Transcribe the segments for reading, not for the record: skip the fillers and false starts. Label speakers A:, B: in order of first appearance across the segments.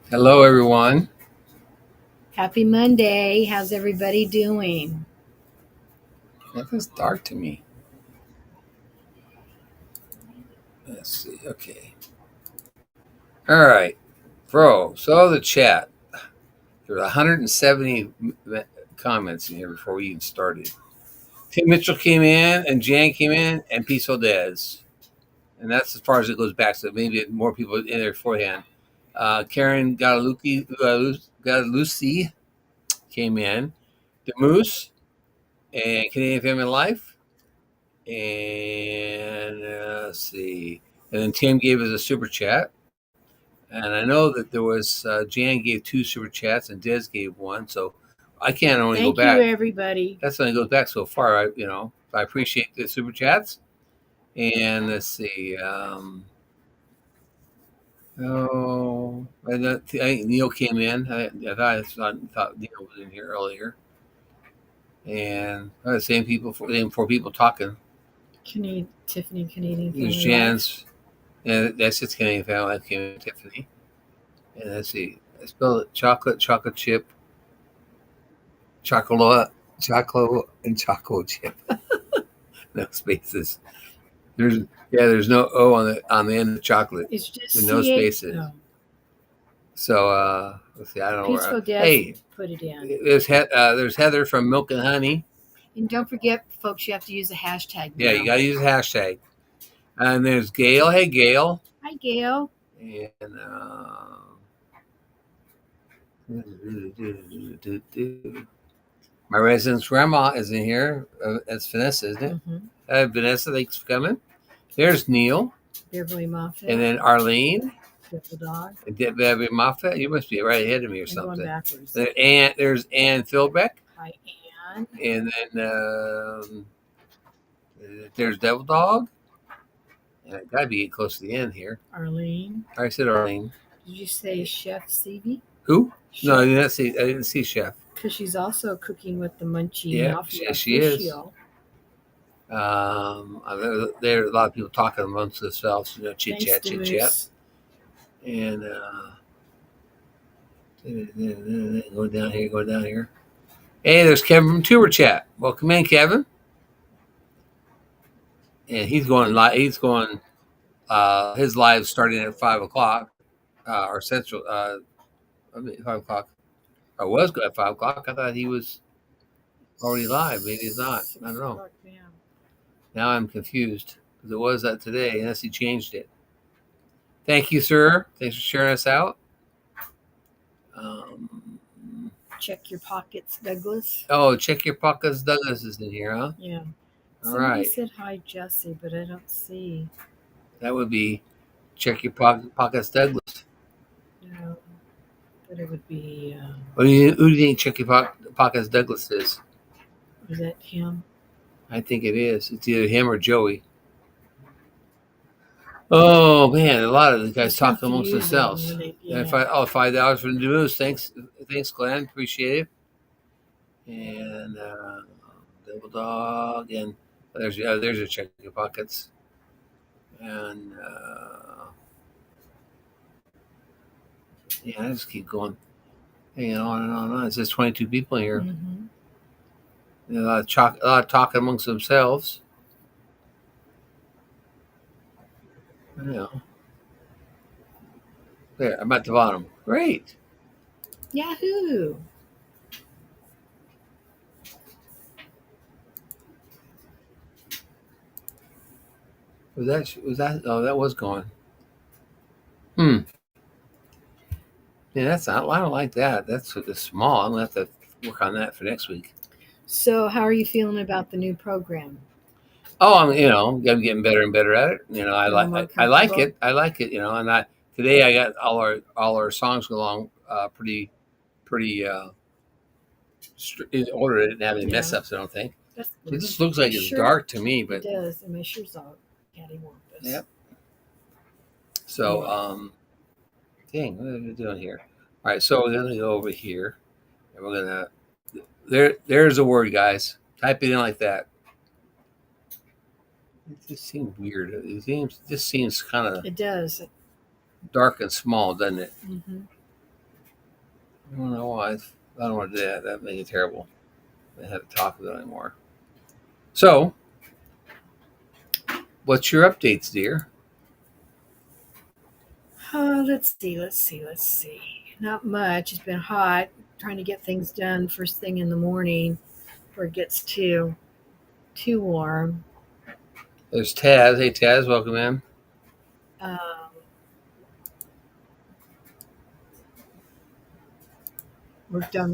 A: Hello, everyone.
B: Happy Monday. How's everybody doing?
A: Nothing's dark to me. Let's see. Okay. All right, bro. So the chat. There were 170 comments in here before we even started. Tim Mitchell came in, and Jan came in, and Peaceful Dez, and that's as far as it goes back. So maybe more people in there beforehand. Karen Gadalusi came in. The Moose and Canadian Family Life, and let's see. And then Tim gave us a super chat. And I know that there was Jan gave two super chats and Des gave one, so I can't only go
B: Thank you,
A: back.
B: everybody.
A: That's only goes back so far. I appreciate the super chats. And let's see. Oh, I think Neil came in. I thought Neil was in here earlier, and the same people, same four people talking.
B: Tiffany, Canadian
A: There's
B: Family Life.
A: Jan's, and that's just Canadian Family Life came in, Tiffany. And let's see. I spelled it chocolate chip, chocolate, chocolate, and chocolate chip. No spaces. There's there's no O on the end of chocolate.
B: It's just
A: With no
B: CH.
A: spaces.
B: Oh,
A: So let's see. I don't know where.
B: Peaceful Death
A: Hey,
B: put it in.
A: there's Heather from Milk and Honey.
B: And don't forget, folks, you have to use a hashtag now.
A: Yeah, you gotta use a hashtag. And there's Gail. Hey, Gail.
B: Hi, Gail.
A: And my residence grandma is in here. That's Vanessa, isn't it?
B: Mm-hmm.
A: Vanessa, thanks for coming. There's Neil.
B: Beverly Moffat.
A: And then Arlene.
B: Devil Dog.
A: And Beverly Moffat. You must be right ahead of me or something.
B: Going backwards.
A: There's Ann Philbeck.
B: Hi, Ann.
A: And then there's Devil Dog. And I gotta be close to the end here.
B: Arlene.
A: I said Arlene.
B: Did you say Chef Stevie?
A: Who?
B: Chef.
A: No, I didn't see Chef.
B: Because she's also cooking with the Munchie.
A: Yeah,
B: Mafia
A: she is. There are a lot of people talking amongst themselves, chit chat. And going down here. Hey, there's Kevin from Tuber Chat. Welcome in, Kevin. And he's going live. His live starting at 5:00 or Central. 5:00. I was good at 5:00. I thought he was already live. Maybe he's not. I don't know. Now I'm confused because it was that today, unless he changed it. Thank you, sir. Thanks for sharing us out.
B: Check your pockets, Douglas.
A: Oh, check your pockets. Douglas is in here, huh?
B: Yeah.
A: All
B: Somebody
A: right.
B: said hi, Jesse, but I don't see.
A: That would be check your pockets, Douglas.
B: No, but it would be.
A: Who do you think check your pockets, Douglas is?
B: Is that him?
A: I think it is. It's either him or Joey. Oh man, a lot of the guys talk amongst themselves. Yeah. $5 for the news. Thanks, Glenn. Appreciate it. And Double Dog, and there's a check your pockets. And I just keep going, hanging on and on and on. It says 22 people here. Mm-hmm. A lot of talk amongst themselves. There, I'm at the bottom. Great.
B: Yahoo!
A: Was that? Oh, that was gone. Yeah, that's not. I don't like that. That's small. I'm gonna have to work on that for next week.
B: So, how are you feeling about the new program?
A: Oh, I'm getting better and better at it. I like it. I like it. And today I got all our songs along pretty in order. It didn't have any mess ups. I don't think. It just looks like it's dark to me, but
B: it does. And my shirt's all cattywampus.
A: Yep. So, dang, what are we doing here? All right, so we're gonna go over here, and we're gonna there's a word, guys. Type it in like that. It just seems weird. It just seems kind of.
B: It does.
A: Dark and small, doesn't it?
B: Mm-hmm.
A: I don't know why. I don't want to do that. That made it terrible. I didn't have to talk about it anymore. So, what's your updates, dear?
B: Let's see. Not much. It's been hot. Trying to get things done first thing in the morning before it gets too warm.
A: There's Taz. Hey, Taz, welcome in.
B: Um, worked out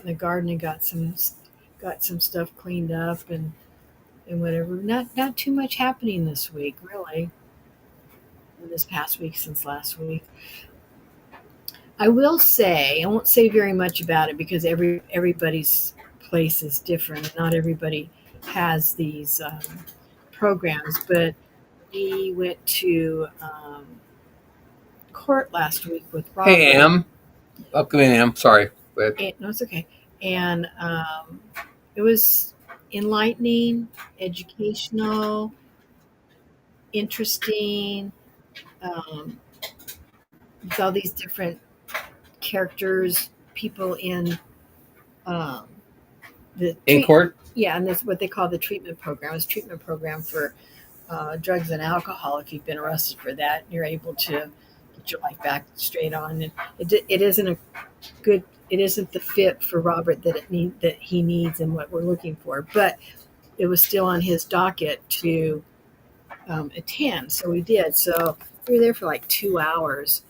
B: in the garden and got some stuff cleaned up and whatever. Not too much happening this week, really. In this past week since last week. I will say I won't say very much about it because everybody's place is different. Not everybody has these programs, but we went to court last week with
A: Hey,
B: Robert.
A: Am. Welcome in, Am. Sorry. But
B: No, it's okay. And it was enlightening, educational, interesting. Um, with all these different characters, people in um, the
A: in court?
B: yeah, and that's what they call the treatment program. It's a treatment program for drugs and alcohol. If you've been arrested for that, you're able to get your life back straight on. And it isn't a good. It isn't the fit for Robert that he needs and what we're looking for. But it was still on his docket to attend, so we did. So we were there for like 2 hours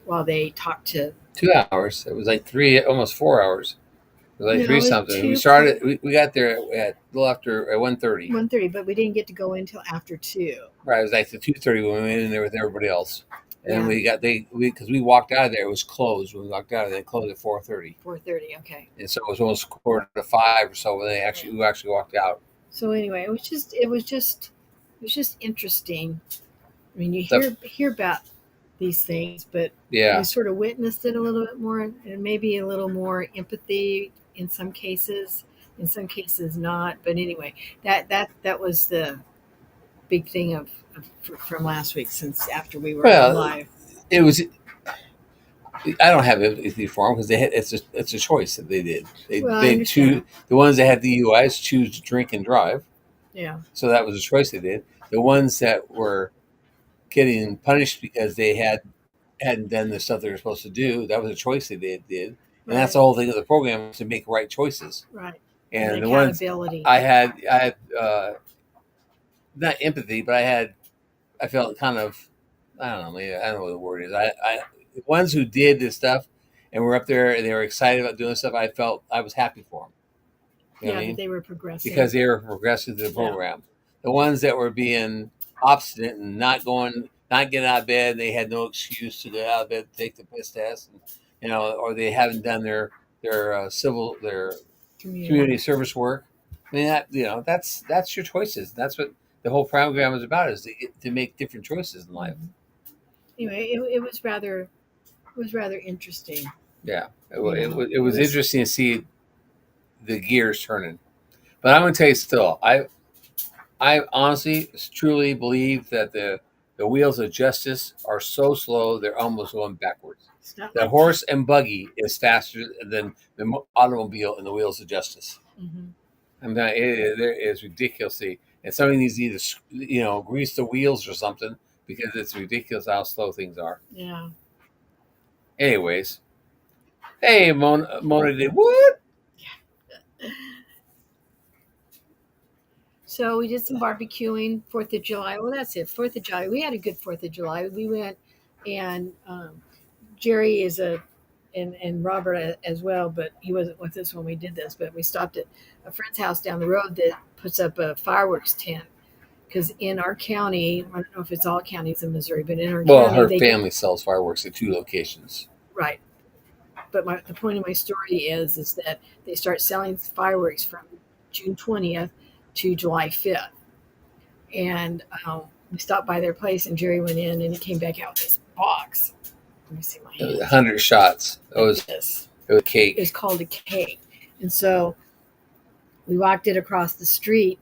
B: while they talked to.
A: 2 hours. It was like three, almost 4 hours. It was like
B: No,
A: three
B: it was
A: something. We
B: two
A: started. We got there at a little after at 1:30.
B: 1:30, but we didn't get to go in until after 2.
A: Right. It was like the 2:30 when we went in there with everybody else. And then
B: Yeah.
A: we because we walked out of there. It was closed when we walked out of there. They closed at 4:30,
B: 4:30. Okay.
A: and so it was almost 4:45 or so when we actually walked out.
B: So anyway, it was just interesting. I mean, you
A: The,
B: hear about these things, but
A: yeah.
B: you sort of witnessed it a little bit more, and maybe a little more empathy in some cases. In some cases, not. But anyway, that was the big thing from last week. Since after we were
A: Well,
B: live,
A: it was. I don't have empathy for them because it's a choice that they did.
B: well, I
A: They choose
B: understand.
A: the ones that had DUIs choose to drink and drive.
B: Yeah,
A: So that was a choice they did. The ones that were getting punished because they hadn't done the stuff they were supposed to do, that was a choice they did. And that's the
B: right,
A: whole thing of the program is to make right choices.
B: right, and
A: And the ones
B: accountability.
A: I had not empathy, but I felt kind of I don't know, maybe I don't know what the word is. I the ones who did this stuff and were up there and they were excited about doing stuff, I felt I was happy for them. You know what
B: Yeah,
A: I
B: that
A: mean?
B: they were progressing.
A: Because they were progressing through the
B: Yeah,
A: program. The ones that were being obstinate and not getting out of bed, they had no excuse to get out of bed, take the piss test, and, or they haven't done their community
B: community.
A: service work. I mean, that's your choices. That's what the whole program is about: is to make different choices in life.
B: Mhm. Anyway, it was rather interesting.
A: Yeah,
B: You know,
A: it
B: it
A: was
B: was.
A: interesting to see the gears turning. But I'm going to tell you still, I honestly, truly believe that the wheels of justice are so slow they're almost going backwards.
B: It's not
A: The
B: like.
A: horse and buggy is faster than the automobile and the wheels of justice.
B: Mhm.
A: I'm not, it is ridiculously, and somebody needs to either grease the wheels or something because it's ridiculous how slow things are.
B: Yeah.
A: Anyways, hey Mona did what?
B: So we did some barbecuing, 4th of July. Well, that's it. 4th of July. We had a good 4th of July. We went, and Jerry and Robert as well, but he wasn't with us when we did this. But we stopped at a friend's house down the road that puts up a fireworks tent. Because in our county, I don't know if it's all counties in Missouri, but in our
A: Well,
B: county,
A: her
B: they get
A: family sells fireworks at 2 locations.
B: right. But the point of my story is that they start selling fireworks from June 20th to July 5th. And we stopped by their place, and Jerry went in, and he came back out with this box. Let me see my
A: It was
B: hand.
A: 100 shots.
B: Like this.
A: It was cake.
B: It's called a cake. And so we walked it across the street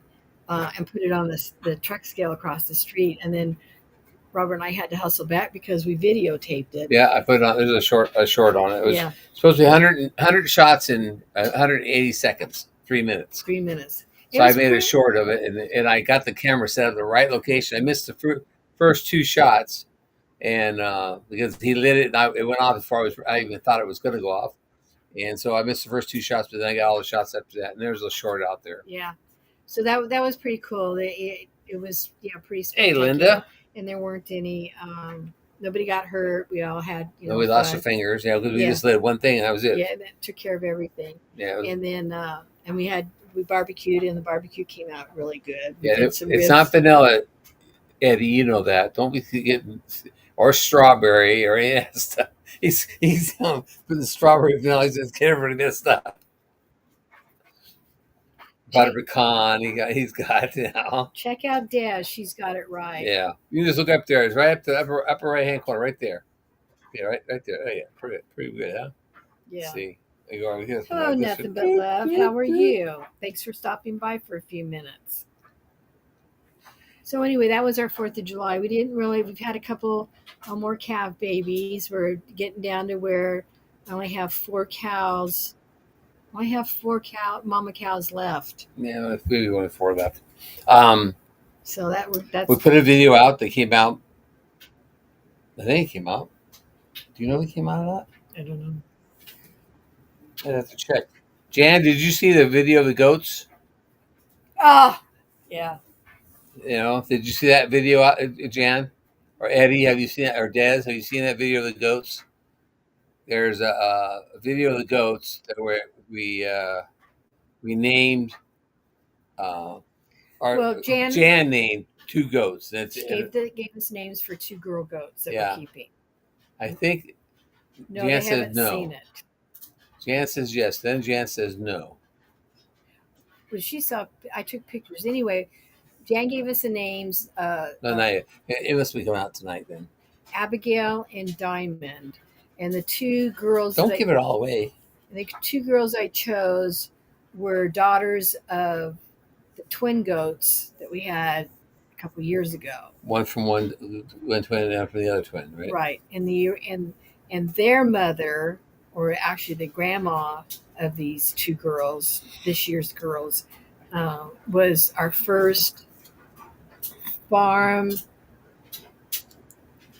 B: and put it on the truck scale across the street. And then Robert and I had to hustle back because we videotaped it.
A: Yeah, I put it on. There's a short on it. It was supposed to be 100 shots in 180 seconds, 3 minutes.
B: 3 minutes.
A: So I made a short of it, and I got the camera set at the right location. I missed the first 2 shots, and because he lit it, and it went off before I even thought it was going to go off, and so I missed the first 2 shots, but then I got all the shots after that, and there's a short out there.
B: Yeah, so that was pretty cool. It was pretty spectacular.
A: Hey, Linda.
B: And there weren't any. Nobody got hurt. We all had.
A: We lost our fingers. Yeah, because we just lit one thing and that was it.
B: Yeah, that took care of everything.
A: Yeah,
B: and then and we barbecued, and the barbecue came out really good.
A: Yeah, it's not vanilla, Eddie. You know that. Don't be getting or strawberry or any of that stuff. He's for the strawberry vanilla. He's just getting rid of this stuff. Butter pecan. He's got now.
B: Check out Daz. She's got it right.
A: Yeah, you can just look up there. It's right up to the upper right hand corner, right there. Yeah, right there. Oh yeah, pretty good, huh?
B: Yeah.
A: Let's see.
B: Hello, nothing but love. How are you? Thanks for stopping by for a few minutes. So anyway, that was our 4th of July. We've had a couple more calf babies. We're getting down to where I only have 4 cows. I have 4 mama cows left.
A: Yeah, maybe only 4 left.
B: So that's.
A: We put a video out that came out. I think it came out. Do you know what came out of that?
B: I don't know.
A: I'd have to check. Jan, did you see the video of the goats?
B: Oh, yeah.
A: Did you see that video, Jan? Or Eddie, have you seen that? Or Des, have you seen that video of the goats? There's a video of the goats that we named. Jan named 2 goats.
B: She gave us names for 2 girl goats that we're keeping.
A: I think
B: no, Jan says no. Seen it.
A: Jan says yes. Then Jan says no.
B: Well, I took pictures anyway. Jan gave us the names.
A: No, not yet. It must be coming out tonight then.
B: Abigail and Diamond, and the 2 girls.
A: Don't give it all away.
B: The 2 girls I chose were daughters of the twin goats that we had a couple years ago.
A: One from one twin and from the other twin, right?
B: Right, and their mother, or actually the grandma of these 2 girls, this year's girls, was our first farm.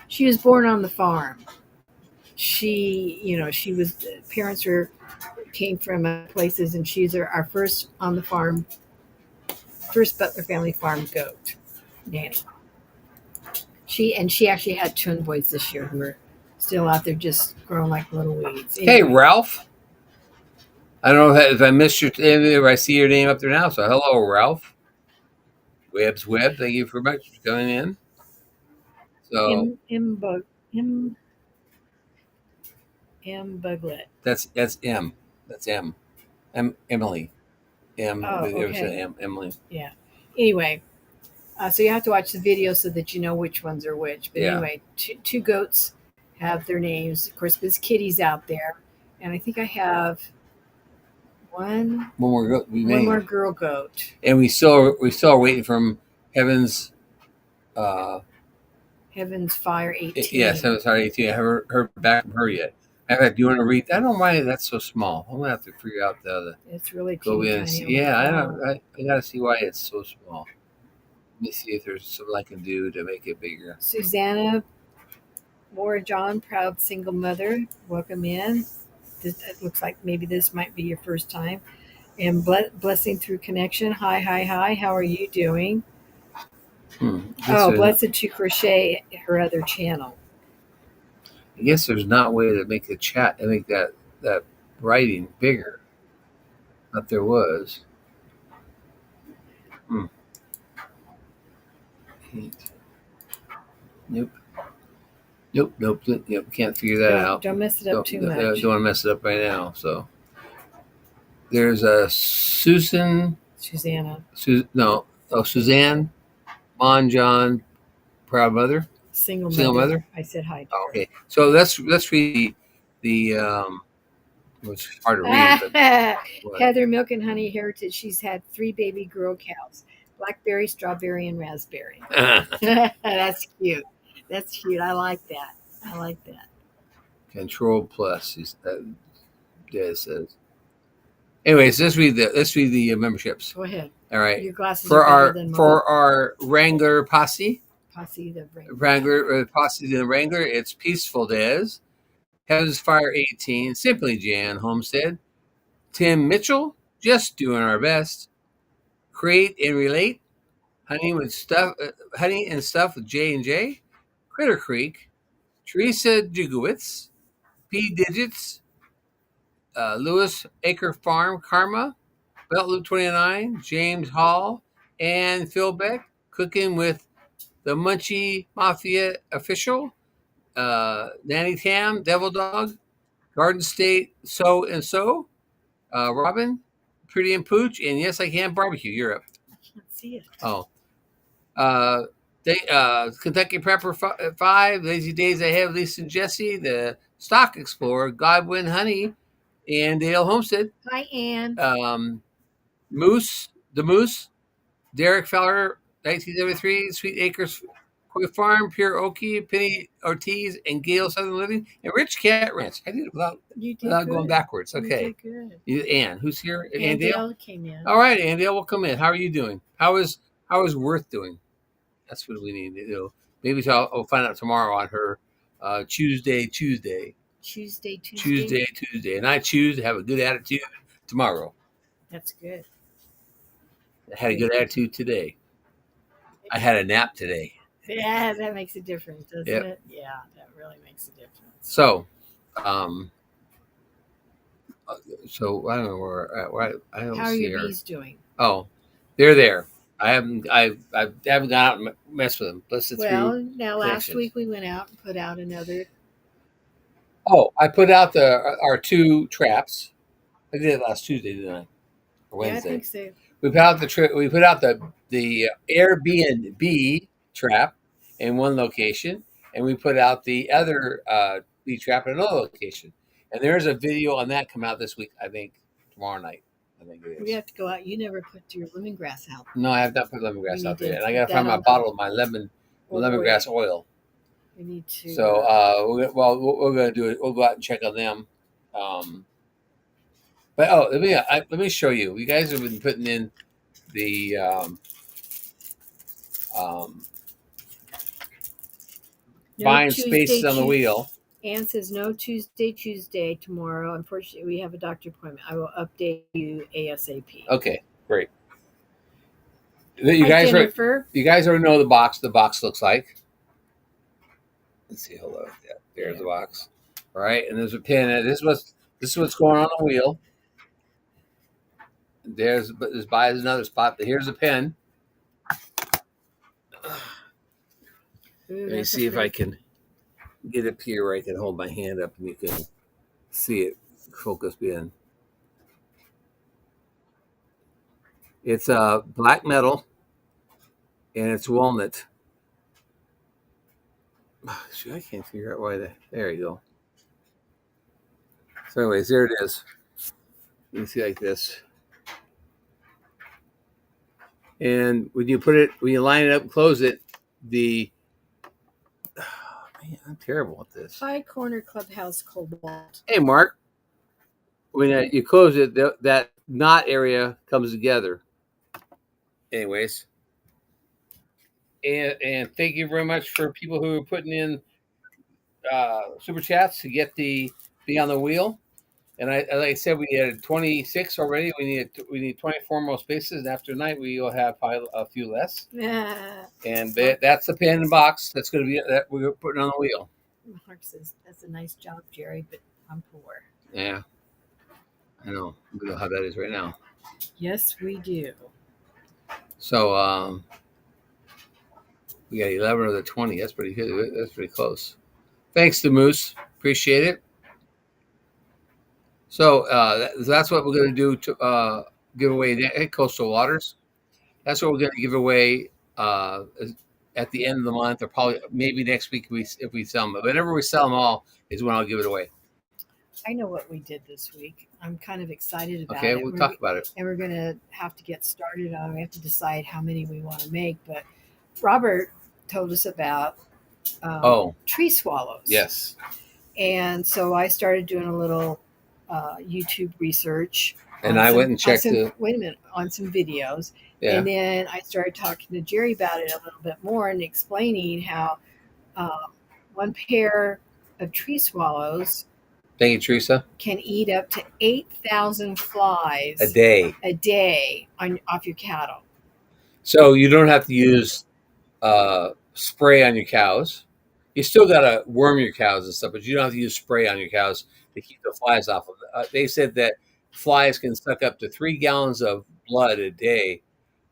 B: She was born on the farm. She was. Parents came from places, and she's our first on the farm, first Butler family farm goat, Nanny. She actually had twin boys this year who are still out there just growing like little weeds.
A: Anyway. Hey, Ralph. I don't know if I missed your name, if I see your name up there now. So hello, Ralph. Webb's Web. Thank you very much for coming in. So
B: M Buglet.
A: That's M. That's M. Emily. M.
B: Oh, okay.
A: Emily.
B: Yeah. Anyway, so you have to watch the video so that you know which ones are which. But anyway, 2 goats have their names. Of course, there's kitties out there, and I think I have one more girl goat.
A: And we still are waiting from Heaven's
B: Fire 18.
A: Yes, Heaven's Fire 18. I haven't heard back from her yet. Do you want to read? I don't mind. That's so small. I'm gonna have to figure out the other.
B: It's really
A: go in and see. Yeah, I gotta see why it's so small. Let me see if there's something I can do to make it bigger.
B: Susanna Moore John, proud single mother. Welcome in. It looks like maybe this might be your first time. And Blessing Through Connection. Hi. How are you doing? Blessed to Crochet, her other channel.
A: I guess there's not a way to make the chat and make that writing bigger. But there was. Nope. Can't figure that out.
B: Don't mess it up too much.
A: Don't want to mess it up right now. So there's a Susanna. Suzanne Monjohn, proud mother.
B: Single mother. I said hi to her.
A: Okay, so let's read the it's hard to read. But
B: Heather Milk and Honey Heritage. She's had 3 baby girl cows: blackberry, strawberry, and raspberry. That's cute. That's cute. I like that. I like that.
A: Control plus. Yeah, it says. Anyways, let's read the memberships.
B: Go ahead.
A: All right.
B: Your glasses
A: For
B: are better
A: our
B: than mine.
A: for our Wrangler posse,
B: Posse the
A: Wrangler posse the Wrangler, it's Peaceful Des, Heaven's Fire 18, Simply Jan Homestead, Tim Mitchell, Just Doing Our Best, Create and Relate, Honey and Stuff with J&J, Critter Creek, Teresa Jugowitz, P Digits, Lewis Acre Farm Karma, Belt Loop 29, James Hall, and Phil Beck, Cooking with the Munchie Mafia Official, Nanny Tam, Devil Dog, Garden State, So and So, Robin, Pretty and Pooch, and Yes I Can Barbecue Europe.
B: I can't see it.
A: Oh, Kentucky Prepper 5, Lazy Days Ahead, Lisa and Jesse, the Stock Explorer, Godwin Honey, and Dale Homestead.
B: Hi, Ann.
A: The Moose, Derek Fowler, 1973, Sweet Acres Koi Farm, Pure Okie, Penny Ortiz, and Gail Southern Living, and Rich Cat Ranch. I did it without going backwards. Okay.
B: You did good.
A: Ann, who's here?
B: Ann Dale came in.
A: All right, Ann Dale will come in. How are you doing? How is Worth doing? That's what we need to do. Maybe I'll find out tomorrow on her Tuesday.
B: Tuesday.
A: And I choose to have a good attitude tomorrow.
B: That's good.
A: I had a good attitude today. I had a nap today.
B: Yeah, that makes a difference, doesn't it? Yeah, that really makes a difference.
A: So, so I don't know where I don't
B: How are
A: see
B: your
A: her.
B: bees doing?
A: Oh, they're there. I haven't gone out and messed with them.
B: Now last week we went out and put out another.
A: Oh, I put out our 2 traps. I did it last Tuesday, didn't I? Or Wednesday.
B: Yeah, I think so.
A: We put out the Airbnb trap in one location, and we put out the other bee trap in another location. And there's a video on that come out this week. I think tomorrow night. I think it is.
B: We have to go out. You never put your lemongrass out.
A: No, I have not put lemongrass out there, and I got to find my bottle of my lemongrass oil.
B: We need to.
A: So, what we're going to do is we'll go out and check on them. But let me show you. You guys have been putting in the buying spaces on the wheel.
B: Ann says no Tuesday tomorrow. Unfortunately, we have a doctor appointment. I will update you ASAP.
A: Okay, great. You guys already know the box. The box looks like. Let's see. Hold on. Yeah, there's the box. All right, and there's a pin. This is what's going on the wheel. There's another spot, but here's a pin. Let me see if I can get up here where I can hold my hand up and you can see it focus in. It's black metal and it's walnut. Shoot, I can't figure out why there you go. So anyways, there it is. You can see like this. And when you line it up and close it, man, I'm terrible at this.
B: High Corner Clubhouse Cobalt.
A: Hey, Mark. When you close it, that knot area comes together. Anyways. And thank you very much for people who are putting in super chats to get be on the wheel. And like I said, we had 26 already. We need 24 more spaces. And after tonight, we will have a few less.
B: Yeah.
A: And that's the pin and box that's going to be that we're putting on the wheel.
B: Mark says that's a nice job, Jerry, but I'm poor.
A: Yeah, I know. We know how that is right now.
B: Yes, we do.
A: So we got 11 of the 20. That's pretty good. That's pretty close. Thanks to Moose. Appreciate it. So that's what we're going to do to give away Coastal Waters. That's what we're going to give away at the end of the month, or probably maybe next week if we sell them. But whenever we sell them all is when I'll give it away.
B: I know what we did this week. I'm kind of excited about
A: it.
B: Okay,
A: we'll talk about it.
B: And we're going to have to get started on it. We have to decide how many we want to make. But Robert told us about
A: Oh,
B: tree swallows.
A: yes.
B: And so I started doing a little YouTube research
A: And
B: on
A: I
B: some
A: went and checked the.
B: wait a minute, on some videos,
A: Yeah.
B: and then I started talking to Jerry about it a little bit more and explaining how uh, one pair of tree swallows
A: Thank you, Teresa.
B: can eat up to 8,000 flies
A: A day.
B: off your cattle.
A: So you don't have to use spray on your cows. You still got to worm your cows and stuff, but you don't have to use spray on your cows to keep the flies off of it. They said that flies can suck up to 3 gallons of blood a day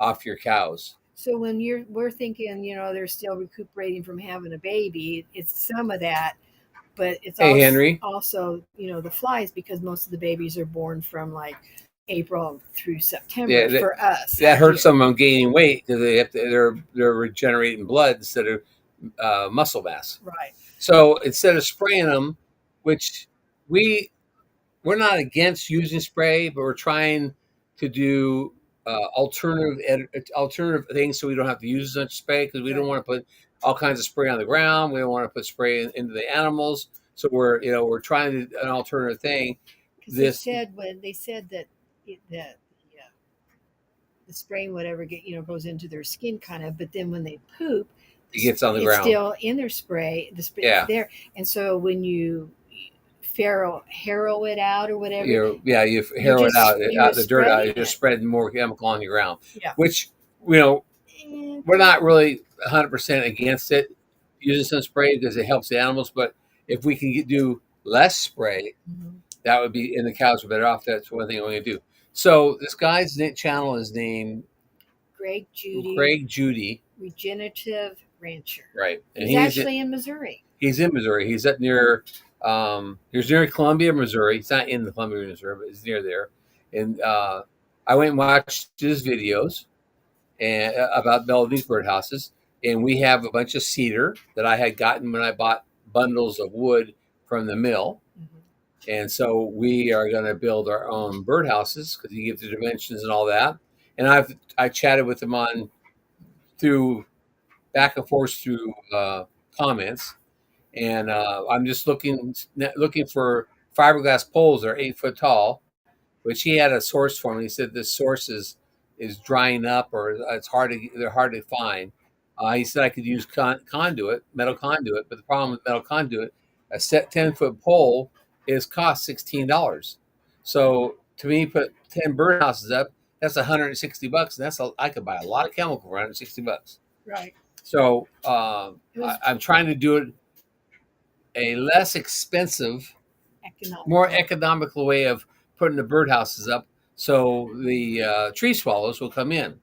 A: off your cows.
B: So when we're thinking, they're still recuperating from having a baby, it's some of that, but it's
A: Hey,
B: also
A: Henry.
B: the flies, because most of the babies are born from like April through September
A: Yeah, that,
B: for us.
A: that hurts some of them gaining weight because they're regenerating blood instead of muscle mass.
B: Right.
A: So instead of spraying them, which we we're not against using spray, but we're trying to do alternative things so we don't have to use as much spray because we don't want to put all kinds of spray on the ground. We don't want to put spray into the animals. So we're trying to an alternative thing.
B: Because they said that the spraying whatever goes into their skin kind of, but then when they poop,
A: it gets on the
B: it's
A: ground.
B: still in their spray. The spray is there, and so when you harrow it out or whatever,
A: you harrow it out the dirt out. You're just spreading more chemical on the ground.
B: Yeah.
A: Which we're not really 100% against it using some spray because it helps the animals. But if we can do less spray, that would be, and the cows are better off. That's one thing we're going to do. So this guy's channel is named
B: Greg
A: Judy,
B: Regenerative Rancher.
A: Right,
B: and he's actually in Missouri.
A: He's in Missouri. He's up near. He's near Columbia, Missouri. He's not in the Columbia, Missouri, but he's near there. And I went and watched his videos and about building birdhouses. And we have a bunch of cedar that I had gotten when I bought bundles of wood from the mill. And so we are going to build our own birdhouses because he gives the dimensions and all that. And I chatted with him through back and forth through comments. And I'm just looking for fiberglass poles that are 8 foot tall, which he had a source for me. He said this source is drying up or they're hard to find. He said I could use metal conduit, but the problem with metal conduit, a set 10-foot pole cost $16. So to me, put 10 birdhouses up, that's $160, and I could buy a lot of chemical for $160.
B: Right.
A: So I'm trying to do it a less expensive, more economical way of putting the birdhouses up, so the tree swallows will come in,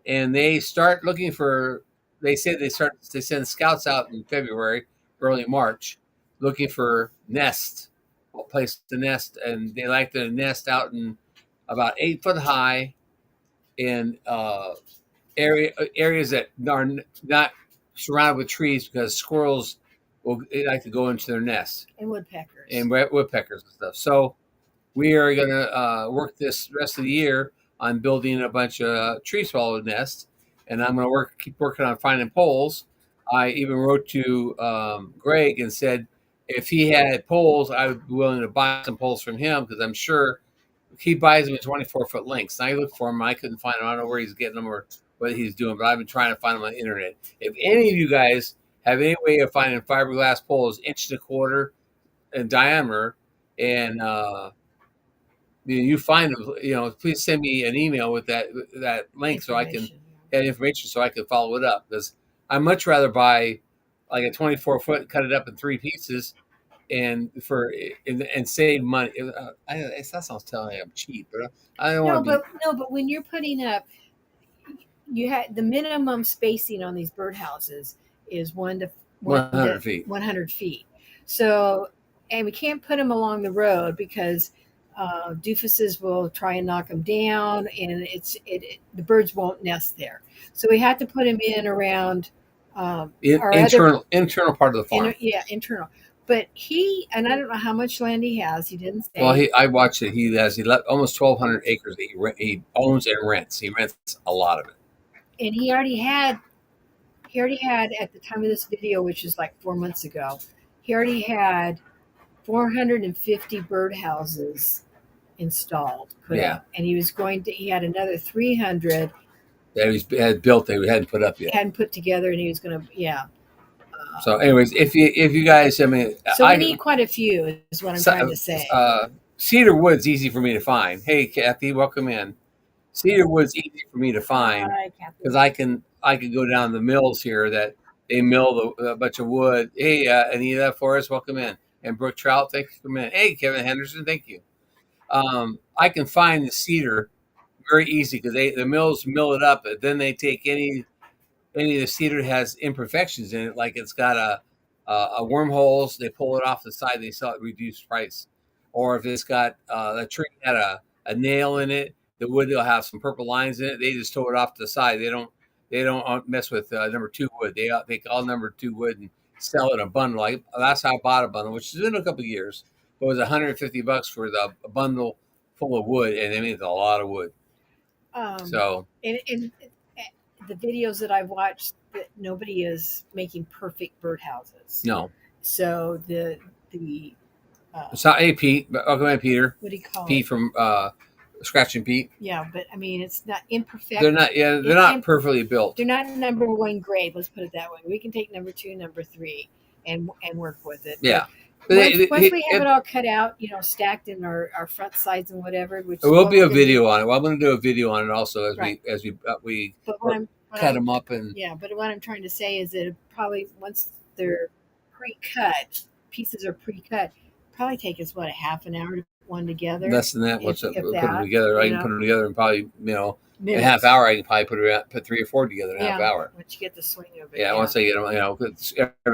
A: and they start looking for. They say they send scouts out in February, early March, looking for nests, a place to nest, and they like to nest out in about 8 foot high, in areas that are not surrounded with trees because squirrels they like to go into their nests
B: and woodpeckers
A: and stuff. So we are going to work this rest of the year on building a bunch of tree swallow nests, and I'm going to keep working on finding poles. I even wrote to Greg and said if he had poles, I would be willing to buy some poles from him because I'm sure he buys them at 24-foot lengths. And I looked for them, and I couldn't find them. I don't know where he's getting them or what he's doing, but I've been trying to find them on the internet. If any of you guys have any way of finding fiberglass poles 1.25 inches in diameter, and you find them, please send me an email with that link so I can get information so I can follow it up. Because I'd much rather buy like a 24-foot, cut it up in 3 pieces, and save money. That sounds telling me I'm cheap, but I don't want to.
B: But when you're putting up, you had the minimum spacing on these birdhouses is
A: 100 feet.
B: 100 feet. So, and we can't put them along the road because doofuses will try and knock them down, and the birds won't nest there. So we have to put them in around
A: internal part of the farm.
B: Internal. But and I don't know how much land he has. He didn't say.
A: Well, I watched it. He has almost 1,200 acres that he owns and rents. He rents a lot of it.
B: And he already had he already had at the time of this video, which is like 4 months ago, he already had 450 birdhouses installed, put
A: Yeah.
B: up, and he was going to. He had another 300
A: that he had built that we hadn't put up yet.
B: hadn't put together, and he was going to. Yeah.
A: So, anyways, if you guys, I mean,
B: So we need quite a few, is what I'm trying to say.
A: Cedar Wood's easy for me to find. Hey, Kathy, welcome in. Cedar Wood's easy for me to find
B: Hi, Kathy.
A: because I can go down the mills here that they mill a bunch of wood. Hey, Anita Forrest, welcome in, and Brooke Trout, thanks for coming in. Hey, Kevin Henderson, thank you. I can find the cedar very easy because the mills mill it up, and then they take any of the cedar that has imperfections in it, like it's got a wormholes, they pull it off the side, they sell it at reduced price. Or if it's got a tree had a nail in it, the wood will have some purple lines in it. They just tow it off to the side. They don't mess with number 2 wood. They take all number 2 wood and sell it in a bundle. That's how I bought a bundle, which has been a couple of years. It was $150 for a bundle full of wood, and I mean it's a lot of wood. So
B: and the videos that I've watched, that nobody is making perfect birdhouses.
A: No.
B: So the
A: it's not. Hey, Pete. Welcome in, Peter.
B: What do you call
A: Pete
B: it?
A: from Scratch and Pete.
B: Yeah, but I mean, it's not imperfect.
A: They're not. Yeah, they're not perfectly built.
B: They're not number 1 grade. Let's put it that way. We can take number 2, number 3, and work with it.
A: Yeah.
B: Once we have it all cut out, stacked in our front sides and whatever, which
A: there will be a video on it. Well, I'm going to do a video on it also as we cut them up and.
B: Yeah, but what I'm trying to say is that probably once they're pre-cut, pieces are pre-cut, probably take us a half an hour to put one together.
A: Less than that. Put them together. I can put them together in probably
B: minutes.
A: In a half hour. I can probably put 3 or 4 together in a half hour.
B: Once you get the swing of it.
A: Yeah, once I get them,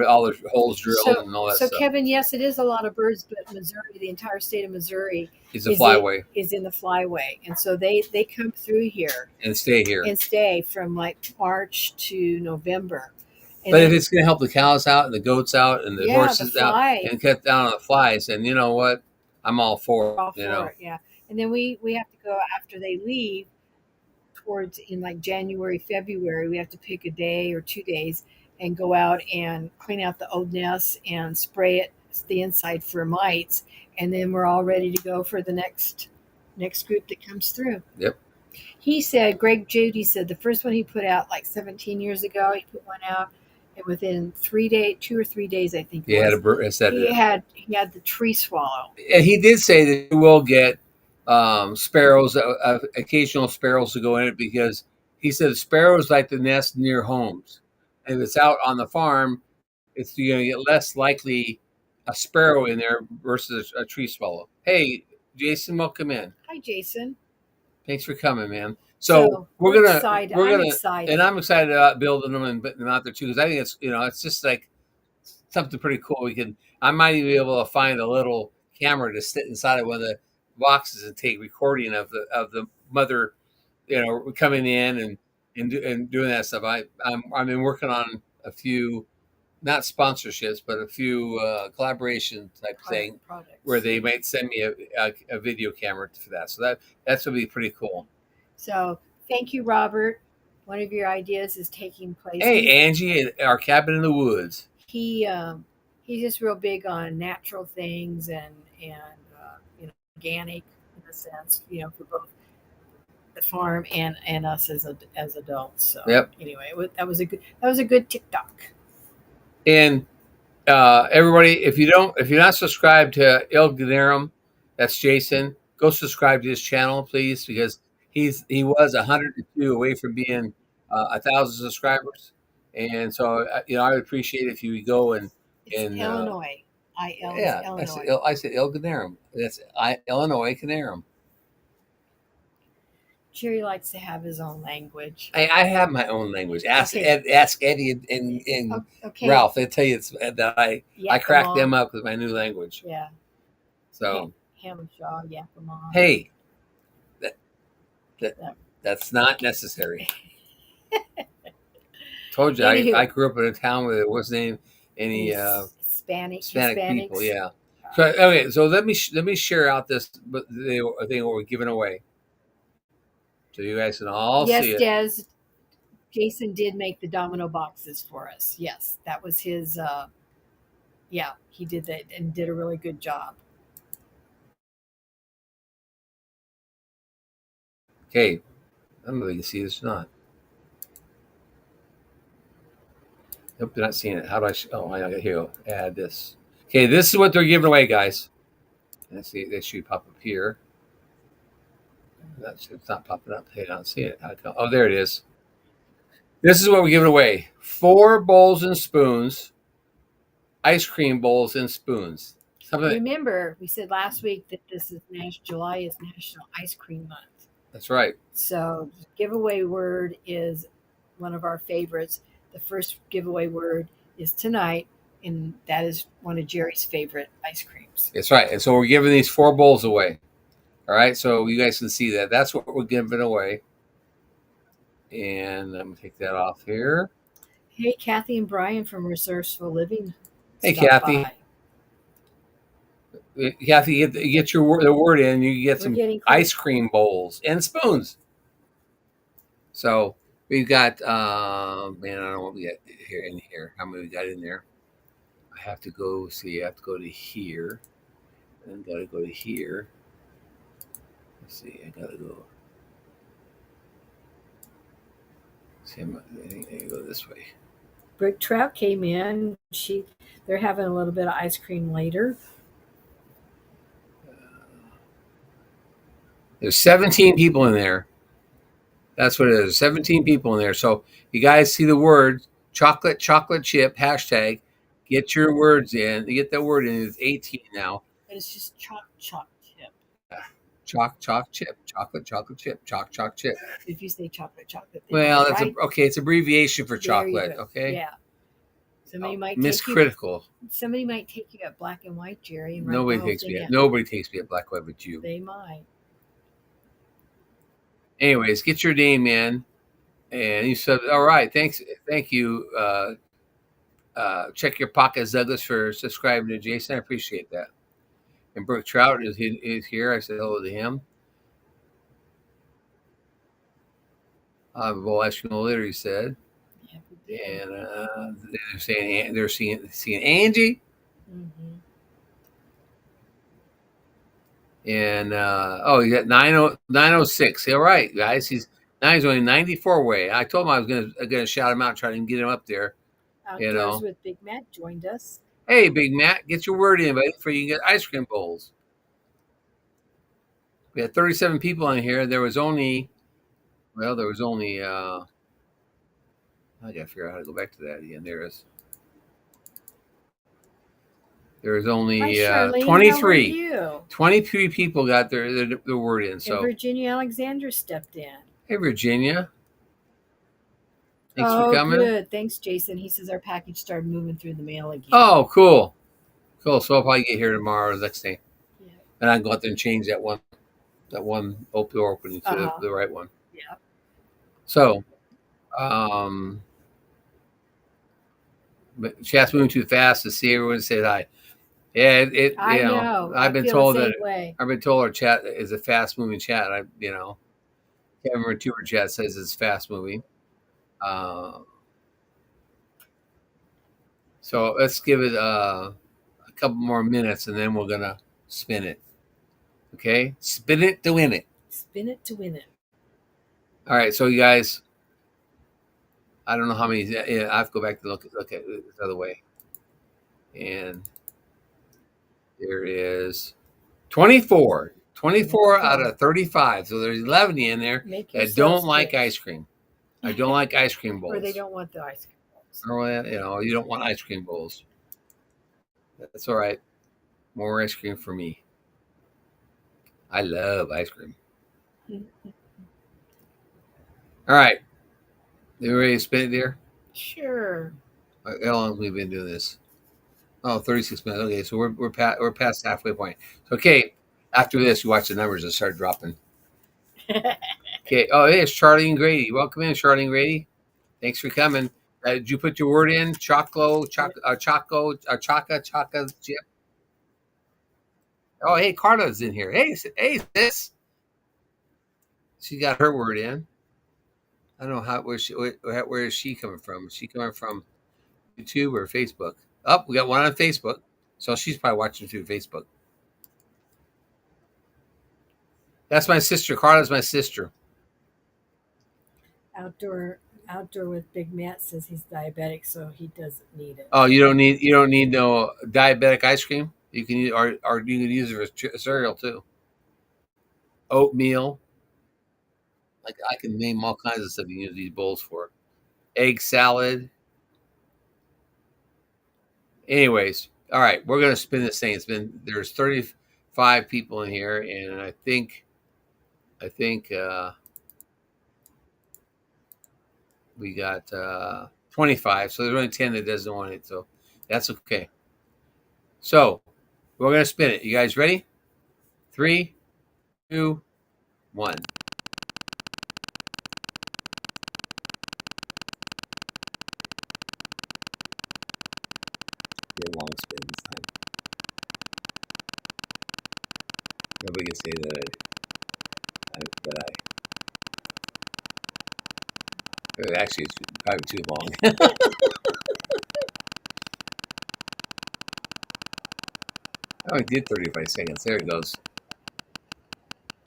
A: all the holes drilled and all that stuff.
B: So Kevin, yes, it is a lot of birds, but Missouri, the entire state of Missouri,
A: is in the
B: flyway, and so they come through here
A: and stay here
B: from like March to November.
A: And but if it's going to help the cows out and the goats out and the horses out and cut down on the flies, then you know what? I'm all for it.
B: Yeah. And then we have to go after they leave in like January, February. We have to pick a day or 2 days and go out and clean out the old nests and spray the inside for mites. And then we're all ready to go for the next group that comes through.
A: Yep.
B: He said, Greg Judy said the first one he put out like 17 years ago, he put one out. And within 2 or 3 days, I think
A: he had
B: the tree swallow.
A: And he did say that you will get sparrows, occasional sparrows to go in it because he said sparrows like to nest near homes. And if it's out on the farm, you're going to get less likely a sparrow in there versus a tree swallow. Hey, Jason, welcome in.
B: Hi, Jason.
A: Thanks for coming, man. So we're excited, and I'm excited about building them and putting them out there too because I think it's just like something pretty cool. I might even be able to find a little camera to sit inside of one of the boxes and take recording of the mother, coming in and doing that stuff. I've been working on a few, not sponsorships, but a few collaboration type thing where they might send me a video camera for that. So that's going to be pretty cool.
B: So thank you, Robert. One of your ideas is taking place.
A: Hey, Angie, our cabin in the woods.
B: He's just real big on natural things and organic in a sense, for both the farm and us as adults. So anyway, that was a good TikTok.
A: And everybody, if you're not subscribed to Il Ganarum, that's Jason, go subscribe to his channel, please, because he was 102 away from being 1,000 subscribers, and so I would appreciate if you would go and
B: Illinois.
A: Illinois. I said Il Ganarum. That's Illinois Canarum.
B: Jerry likes to have his own language.
A: I have my own language. Ask Eddie and Ralph. They tell you that I crack them up with my new language.
B: Yeah.
A: So.
B: Hamshaw, Yakima.
A: Hey. That's not necessary. Told you, I grew up in a town where there wasn't any
B: Hispanic
A: people. Yeah. So okay, so let me share out this thing what we're giving away, so you guys can all see it.
B: Yes, Des. Jason did make the domino boxes for us. Yes, that was his. Yeah, he did that and did a really good job.
A: Okay, I don't know if you can see this or not. Nope, they're not seeing it. How do I? Oh, I got here. Add this. Okay, this is what they're giving away, guys. Let's see. They should pop up here. It's not popping up. Hey, I don't see it. Oh, there it is. This is what we're giving away: 4 bowls and spoons, ice cream bowls and spoons. Something.
B: Remember, we said last week that July is National Ice Cream Month.
A: That's right.
B: So the giveaway word is one of our favorites. The first giveaway word is tonight, and that is one of Jerry's favorite ice creams.
A: That's right. And so we're giving these 4 bowls away. All right. So you guys can see that. That's what we're giving away. And I'm going to take that off here.
B: Hey, Kathy and Brian from Resourceful Living.
A: Hey, Kathy.
B: By.
A: Kathy, get the word in. You get some ice cream bowls and spoons. So we've got, man, I don't know what we got here in here. How many we got in there? I have to go see. I have to go to here. And got to go to here. Let's see. I got to go. See, I go this way.
B: Brick Trout came in. They're having a little bit of ice cream later.
A: There's 17 people in there. That's what it is. 17 people in there. So you guys see the word chocolate chip hashtag. Get your words in. You get that word in. It's 18 now.
B: But it's just choc chip.
A: Choc chip. Chocolate chip. Choc chip.
B: If you say chocolate.
A: Well, that's right? Okay. It's abbreviation for chocolate. Okay.
B: Yeah. Somebody might
A: miscritical.
B: Somebody might take you at black and white, Jerry. And
A: nobody takes me at black and white but you.
B: They might.
A: Anyways, get your name in, and you said, "All right, thank you." Check your pockets, Douglas, for subscribing to Jason. I appreciate that. And Brooke Trout is here. I said hello to him. Bowl ice cream later, he said. Yeah, and they're seeing Angie.
B: Mm-hmm.
A: And you got 906. All right, guys. He's only 94 away. I told him I was gonna shout him out, try to get him up there.
B: Outdoors with Big Matt joined us.
A: Hey, Big Matt, get your word in, buddy, before you can get ice cream bowls. We had 37 people in here. There was only I gotta figure out how to go back to that again. There was only 23. 23 people got their word in. So
B: and Virginia Alexander stepped in.
A: Hey, Virginia. Thanks for coming.
B: Good. Thanks, Jason. He says our package started moving through the mail again.
A: Oh, cool. So I'll probably get here tomorrow or the next day. Yeah. And I can go out there and change that one door opening to the right one.
B: Yeah.
A: So, but chat's moving too fast to see everyone say hi. Yeah,
B: I know.
A: I've been told our chat is a fast moving chat. Kevin Tuber chat says it's fast moving. So let's give it a couple more minutes and then we're gonna spin it. Okay, spin it to win it.
B: Spin it to win it.
A: All right, so you guys, I don't know how many. Yeah, I have to go back to look at it this other way, and there is 24 out of 35. So there's 11 in there that don't like ice cream. I don't like ice cream bowls.
B: Or they don't want the ice cream bowls.
A: Or you don't want ice cream bowls. That's all right. More ice cream for me. I love ice cream. All right. You ready to spin it, dear?
B: Sure.
A: How long have we been doing this? Oh, 36 minutes. Okay, so we're past halfway point. So, okay, after this, you watch the numbers and start dropping. Okay. Oh, hey, it's Charlene Grady. Welcome in, Charlene Grady. Thanks for coming. Did you put your word in? Choco chip. Oh, hey, Carla's in here. Hey, sis. She got her word in. I don't know where is she coming from? Is she coming from YouTube or Facebook? Oh, we got one on Facebook, so she's probably watching through Facebook. That's my sister. Carla's my sister.
B: Outdoor outdoor with Big Matt says he's diabetic, so he doesn't need it.
A: Oh, you don't need no diabetic ice cream. You can use, or you can use it for cereal too. Oatmeal. Like I can name all kinds of stuff you can use these bowls for. Egg salad. Anyways, all right, we're gonna spin this thing. There's 35 people in here, and I think we got 25. So there's only 10 that doesn't want it. So that's okay. So we're gonna spin it. You guys ready? 3, 2, 1. Get a long spin this time. Nobody can say that actually it's probably too long. I only did 35 seconds. There it goes.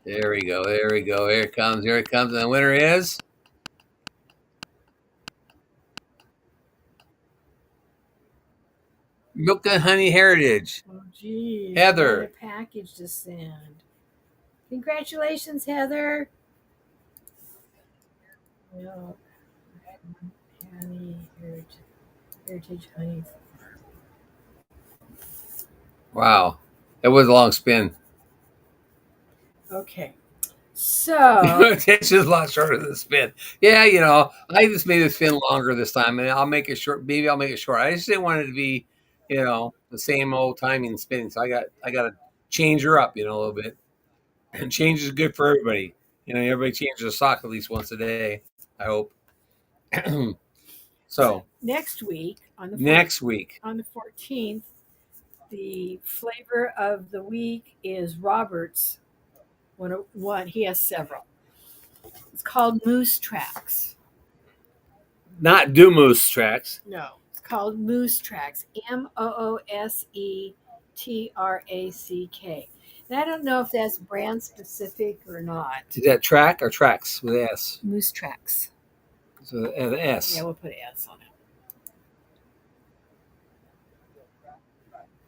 A: There we go. There we go. Here it comes. Here it comes. And the winner is Milk and Honey Heritage.
B: Oh, geez.
A: Heather.
B: What a package to send. Congratulations, Heather. Milk, honey, heritage honey.
A: Wow. That was a long spin.
B: Okay. So
A: It's just a lot shorter than the spin. Yeah, I just made the spin longer this time, and I'll make it short. Maybe I'll make it short. I just didn't want it to be, the same old timing spinning. So I got to change her up, a little bit. And change is good for everybody. Everybody changes a sock at least once a day. I hope. So
B: next week on the on the 14th, the flavor of the week is Robert's 101. He has several. It's called Moose Tracks.
A: Not Do Moose Tracks.
B: No, it's called Moose Tracks. MOOSETRACK. And I don't know if that's brand specific or not.
A: Is that track or tracks with an S?
B: Moose Tracks.
A: So an S.
B: Yeah, we'll put an S on it.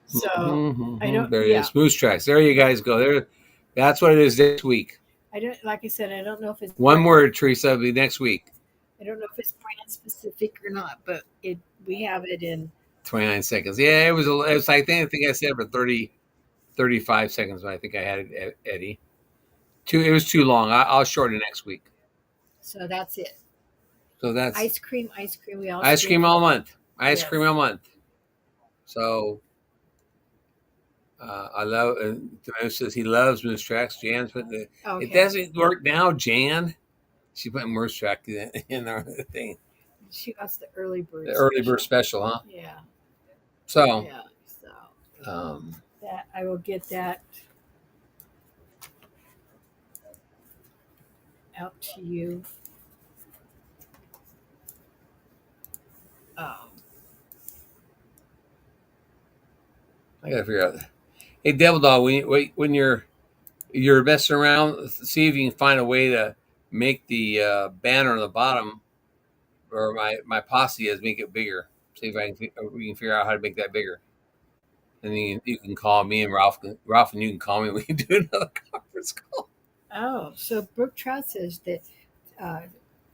B: So I don't.
A: There it is. Moose Tracks. There you guys go. There. That's what it is this week.
B: I don't. Like I said, I don't know if it's
A: one word, Teresa. It'll be next week.
B: I don't know if it's brand specific or not, but we have it in
A: 29 seconds. Yeah, it was. I think I said for 35 seconds when I think I had it, Eddie. It was too long. I'll shorten it next week.
B: So that's it.
A: So that's
B: ice cream. We all
A: ice cream all month. Ice cream all month. So I love. And Tomato says he loves Moose Tracks. Jan's putting the. Okay. It doesn't work now, Jan. She put Moose Track in our thing.
B: She got the early bird.
A: The early bird special, huh?
B: Yeah.
A: So.
B: Yeah. So. That I will get that out to you.
A: I gotta figure out. Hey, Devil Dog, when you're messing around, see if you can find a way to make the banner on the bottom, or my posse is, make it bigger. See if we can figure out how to make that bigger. And then you can call me and Ralph, and you can call me. We can do another conference call.
B: Oh, so Brooke Trout says that.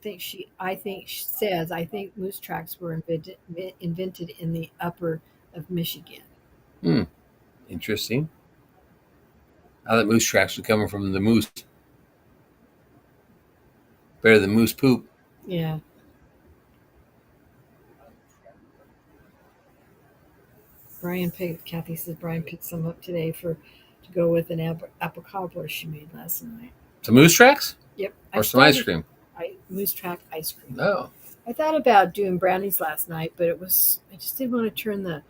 B: I think moose tracks were invented in the upper of Michigan.
A: Interesting. I thought moose tracks were coming from the moose. Better than moose poop.
B: Yeah. Kathy says Brian picked some up today to go with an apple cobbler she made last night.
A: Some moose tracks?
B: Yep.
A: Or some ice cream?
B: Moose track ice cream.
A: No.
B: I thought about doing brownies last night, but I just didn't want to turn the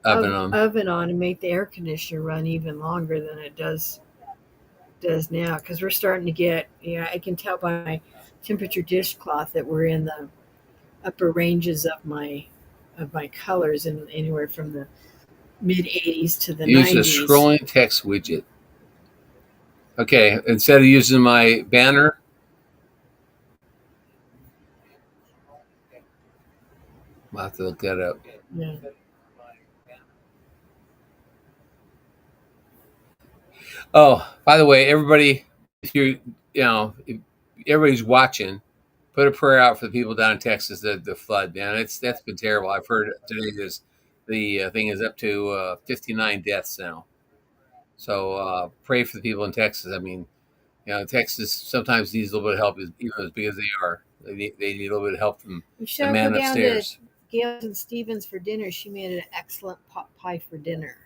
B: oven on and make the air conditioner run even longer than it does now, because we're starting to get, I can tell by my temperature dishcloth that were in the upper ranges of my colors, and anywhere from the mid 80s to the
A: Use a
B: 90s.
A: scrolling text widget. Okay, instead of using my banner, I'll have to look that up.
B: Yeah.
A: Oh, by the way, everybody, if if everybody's watching, put a prayer out for the people down in Texas, the flood, man. That's been terrible. I've heard today the thing is up to 59 deaths now. So pray for the people in Texas. I mean, Texas sometimes needs a little bit of help, even as big as they are. They need a little bit of help from
B: We
A: the
B: should go
A: man
B: down to
A: upstairs.
B: Gail's and Stevens for dinner. She made an excellent pot pie for dinner.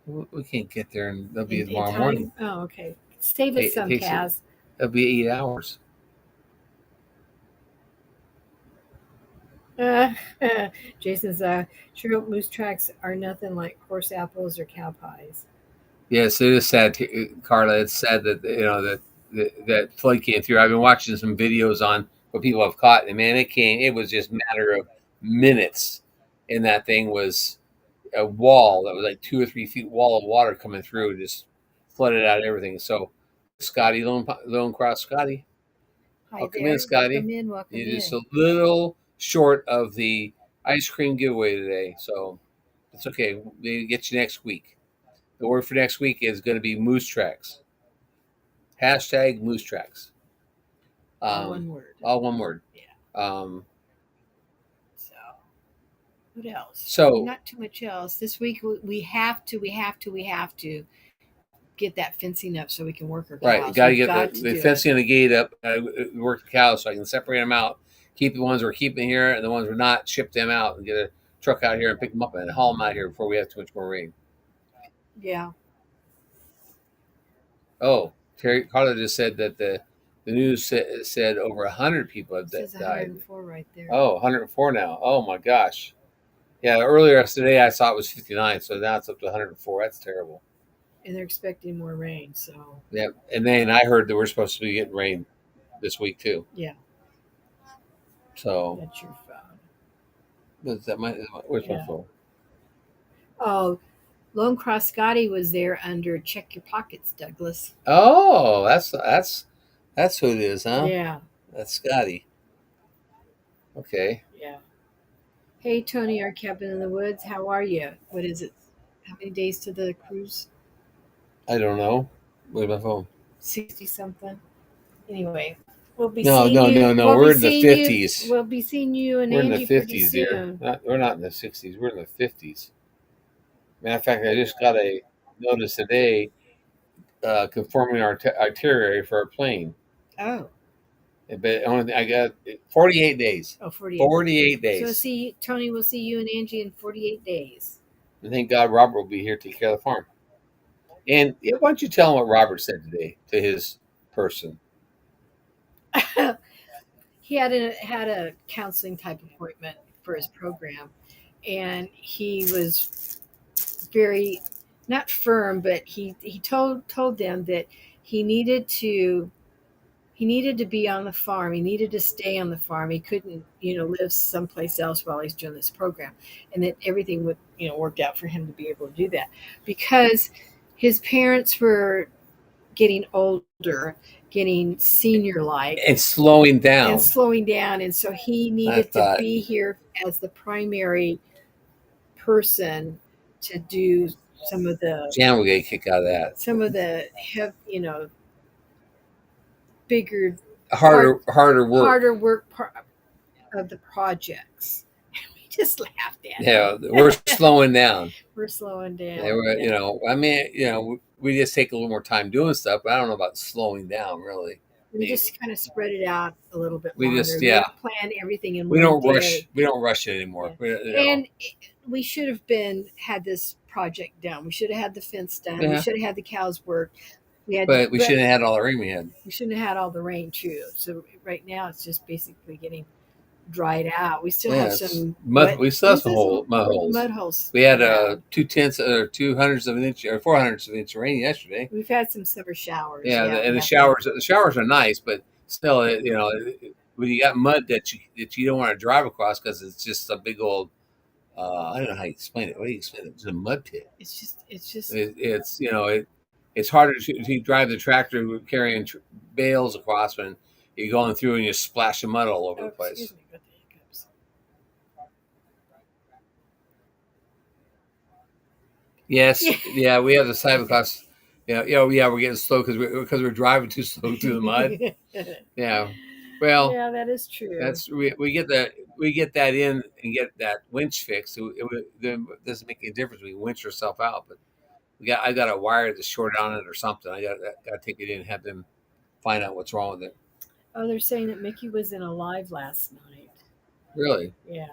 A: We can't get there, and they'll be
B: In
A: tomorrow morning.
B: time? Oh, okay. Save us
A: It
B: some,
A: takes
B: Kaz.
A: it'll be 8 hours.
B: Jason's sure moose tracks are nothing like horse apples or cow pies.
A: Yes, it is sad, Carla. It's sad that that flood came through. I've been watching some videos on what people have caught, and man, it came. It was just a matter of minutes, and that thing was a wall that was like 2 or 3 feet wall of water coming through, just flooded out everything. So, Scotty, Lone Cross Scotty,
B: Hi
A: welcome in,
B: there. Welcome
A: Scotty.
B: in. Welcome
A: You're just
B: in.
A: a little short of the ice cream giveaway today, so it's okay. We'll get you next week. The word for next week is going to be moose tracks. Hashtag moose tracks.
B: All one word.
A: All one word.
B: Yeah.
A: Um,
B: So, what else?
A: so
B: Not too much else. This week we have to get that fencing up so we can work our cows.
A: right, got to
B: We've
A: get the fencing and the gate up. Work the cows so I can separate them out. Keep the ones we're keeping here, and the ones we're not, ship them out and get a truck out here and pick them up and haul them out here before we have too much more rain.
B: Yeah.
A: Oh, Terry Carla just said that the news said over 100 people have
B: It says
A: died.
B: 104 right there.
A: Oh, 104 now. Oh my gosh. Yeah, earlier today I saw it was 59, so now it's up to 104. That's terrible.
B: And they're expecting more rain, so
A: Yeah, and then I heard that we're supposed to be getting rain this week too.
B: yeah.
A: So
B: That's your phone.
A: where's my phone?
B: Oh, Lone Cross Scotty was there under Check Your Pockets, Douglas.
A: Oh, that's who it is, huh?
B: Yeah.
A: That's Scotty. Okay.
B: Yeah. Hey, Tony, our cabin in the woods. How are you? What is it? How many days to the cruise?
A: I don't know. Where's my phone?
B: 60 something. Anyway, we'll be
A: No,
B: seeing
A: no,
B: you.
A: no, no.
B: We'll
A: We're
B: be
A: in the
B: seeing you.
A: 50s.
B: We'll be seeing you and
A: We're in the
B: Angie pretty
A: 50s, dear.
B: soon.
A: We're not in the 60s. We're in the 50s. Matter of fact, I just got a notice today conforming our itinerary for our plane.
B: Oh.
A: But only I got 48 days.
B: Oh, 48.
A: 48 days.
B: So see, Tony, we'll see you and Angie in 48 days.
A: And thank God Robert will be here to take care of the farm. And why don't you tell him what Robert said today to his person?
B: He had a counseling type appointment for his program, and he was very not firm, but he told them that he needed to be on the farm. He needed to stay on the farm. He couldn't, live someplace else while he's doing this program, and that everything would, worked out for him to be able to do that because his parents were getting older, getting senior-like,
A: and slowing down.
B: And so he needed to be here as the primary person to do some of the.
A: Jan will get a kick out of that.
B: Some of the, bigger,
A: harder work
B: of the projects. We just laughed at.
A: Yeah, we're slowing down.
B: We're slowing down.
A: Yeah, we just take a little more time doing stuff, but I don't know about slowing down really.
B: We just kind of spread it out a little bit
A: we
B: longer.
A: Just
B: we don't plan everything in.
A: We don't
B: one
A: rush.
B: day.
A: We don't rush it anymore.
B: Yeah. And we should have had this project done. We should have had the fence done. Yeah. We should have had the cows worked.
A: We shouldn't have had all the rain we had.
B: We shouldn't have had all the rain too. So right now it's just basically getting dried out. We still have some
A: mud. We still have some mud holes.
B: Mud holes.
A: We had 2/10 of an inch or 0.04 of an inch of rain yesterday.
B: We've had some summer showers.
A: Yeah, and the showers are nice, but still, when you got mud that you don't want to drive across because it's just a big old. I don't know how you explain it. What do you explain it? It's a mud pit.
B: It's just
A: It's it's harder to drive the tractor carrying bales across when you're going through and you splash the mud all over
B: oh,
A: the
B: excuse
A: place.
B: me, got the hiccups.
A: Yes, yeah, we have the cyclocross. Yeah, we're getting slow because we're driving too slow through the mud. Yeah, well,
B: Yeah, that is true.
A: we get that in and get that winch fixed. Then it doesn't make any difference. We winch ourselves out, but I got a wire that's shorted on it or something. I got to take it in and have them find out what's wrong with it.
B: Oh, they're saying that Mickey was in alive last night.
A: Really?
B: Yeah,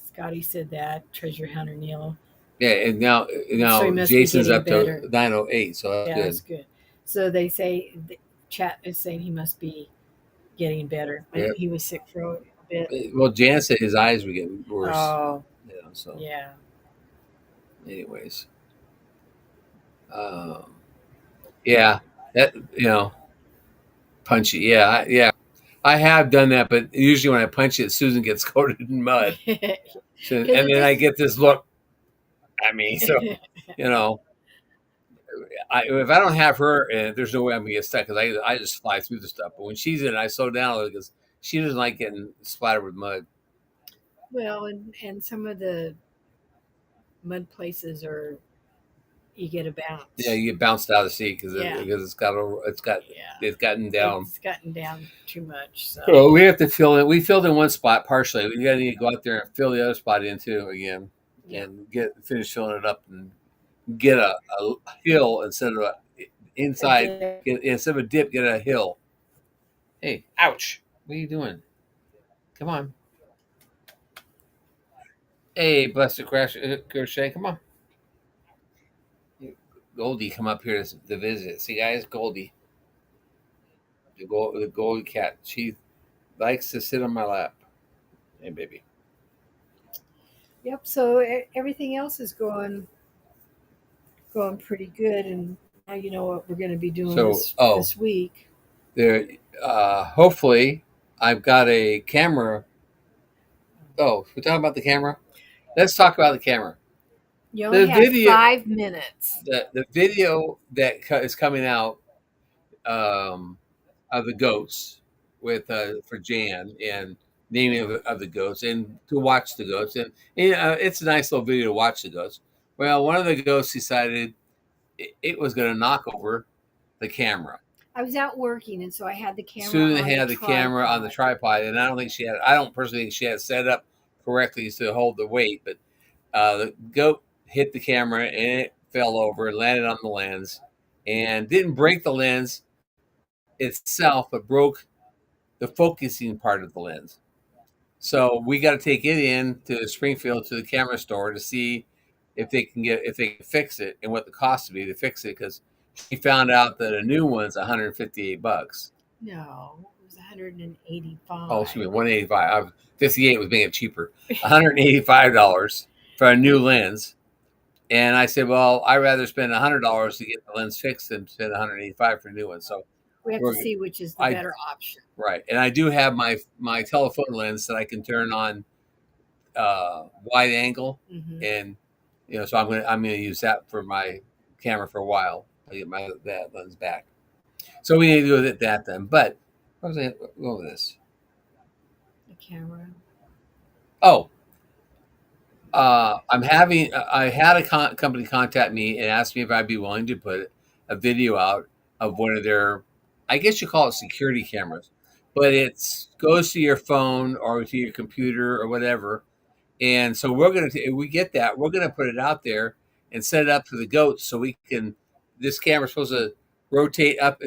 B: Scotty said that. Treasure hunter Neil.
A: Yeah, and
B: So he
A: now
B: must be
A: Jason's
B: getting
A: up to
B: better.
A: 908, so that's
B: Yeah, that's
A: good.
B: good. So they say the chat is saying he must be getting better.
A: Yeah.
B: He was sick for a bit.
A: Well, Jan said his eyes were getting worse.
B: Oh,
A: So,
B: yeah.
A: anyways, um, yeah, that punchy. Yeah, I have done that, but usually when I punch it, Susan gets coated in mud.
B: Because
A: So, and
B: it
A: then I
B: just
A: get this look at me. So, you know, if I don't have her, there's no way I'm gonna get stuck because I just fly through the stuff. But when she's in, I slow down because she doesn't like getting splattered with mud.
B: well, and some of the mud places are you get a
A: Yeah,
B: bounce.
A: you get bounced out of the seat
B: Yeah,
A: because
B: yeah.
A: it's gotten down.
B: It's gotten down too much. So
A: Well, we have to fill it. We filled in one spot partially. We got to need to go out there and fill the other spot in too again,
B: yeah,
A: and finish filling it up and get a hill instead of
B: a
A: inside.
B: dip.
A: Instead of a dip, get a hill. Hey, ouch! What are you doing? Come on. Hey, Buster Crash Crochet, come on. Goldie, come up here to visit. See, guys, Goldie, the Goldie cat. She likes to sit on my lap. Hey, baby.
B: Yep. So everything else is going pretty good, and now you know what we're going to be doing
A: So,
B: this week.
A: there. Hopefully, I've got a camera. Oh, we're talking about the camera. Let's talk about the camera.
B: You only
A: The
B: have
A: video,
B: 5 minutes.
A: the video that is coming out um, of the goats with for Jan and naming of the goats and to watch the goats and it's a nice little video to watch the goats. Well, one of the goats decided it was going to knock over the camera.
B: I was out working, and so I had the camera
A: Susan
B: on the
A: had the camera on the
B: tripod.
A: tripod, and I don't think she had. I don't personally think she had it set up correctly to hold the weight, but the goat hit the camera and it fell over and landed on the lens, and didn't break the lens itself, but broke the focusing part of the lens. So we got to take it in to Springfield to the camera store to see if they can fix it and what the cost would be to fix it because she found out that a new one's $158.
B: No, it was
A: Oh, excuse
B: 185.
A: me, 185. 58 was making it cheaper. $185 for a new lens. And I said, well, I'd rather spend $100 to get the lens fixed than spend 185 for a new one. So
B: We have to
A: we're
B: see which is the
A: I
B: better option.
A: right, and I do have my telephoto lens that I can turn on wide angle,
B: Hmm.
A: and so I'm gonna use that for my camera for a while. I get my that lens back. So we need to do that then. But what was I what was this?
B: The camera.
A: Oh, I had a company contact me and ask me if I'd be willing to put a video out of one of their, I guess you call it security cameras, but it goes to your phone or to your computer or whatever. And so if we get that, we're gonna put it out there and set it up for the goats so we can. This camera's supposed to rotate up,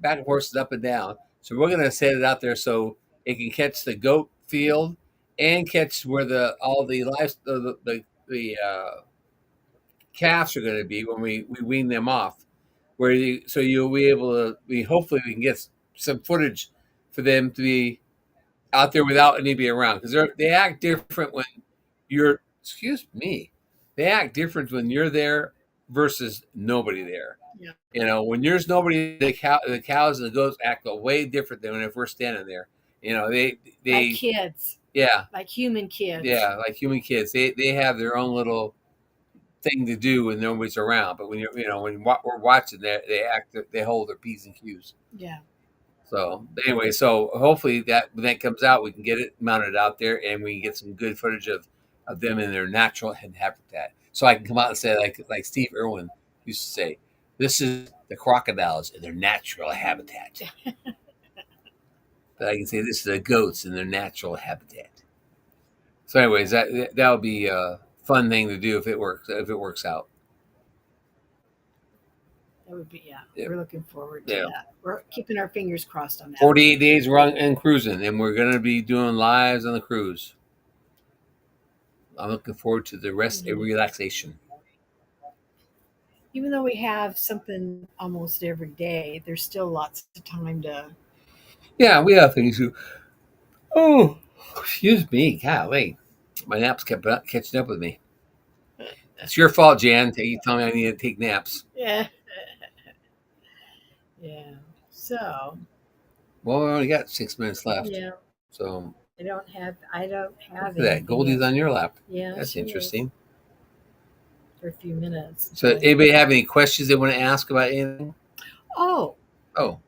A: back and forth, up and down. So we're gonna set it out there so it can catch the goat field and catch where the all the live the calves are going to be when we wean them off. So you'll be able to. Hopefully we can get some footage for them to be out there without anybody around because they act different when you're. Excuse me, they act different when you're there versus nobody there.
B: Yeah.
A: When there's nobody, the cows and the goats act way different than if we're standing there.
B: Like
A: They
B: kids,
A: yeah,
B: like human kids.
A: yeah, like human kids. They have their own little thing to do when nobody's around. But when we're watching, they act, they hold their p's and q's.
B: Yeah.
A: So anyway, so hopefully that when that comes out, we can get it mounted out there, and we can get some good footage of them in their natural habitat. So I can come out and say, like Steve Irwin used to say, this is the crocodiles in their natural habitat. But I can say this is the goats in their natural habitat. So, anyways, that would be a fun thing to do if it works out.
B: That would be, yeah.
A: Yeah.
B: We're looking forward to
A: Yeah.
B: that. We're keeping our fingers crossed on that.
A: 48 days run and cruising, and we're going to be doing lives on the cruise. I'm looking forward to the rest and relaxation.
B: Even though we have something almost every day, there's still lots of time to.
A: Yeah, we have things to. Oh, excuse me. Golly. My naps kept catching up with me. It's your fault, Jan. You tell me I need to take naps.
B: Yeah. Yeah. So.
A: Well, we only got 6 minutes left.
B: Yeah.
A: So.
B: I don't have
A: Look at that.
B: anything
A: Goldie's
B: else.
A: on your lap.
B: Yeah.
A: That's
B: she is.
A: interesting.
B: For a few minutes.
A: So, anybody have any questions they want to ask about anything?
B: Oh,
A: Oh,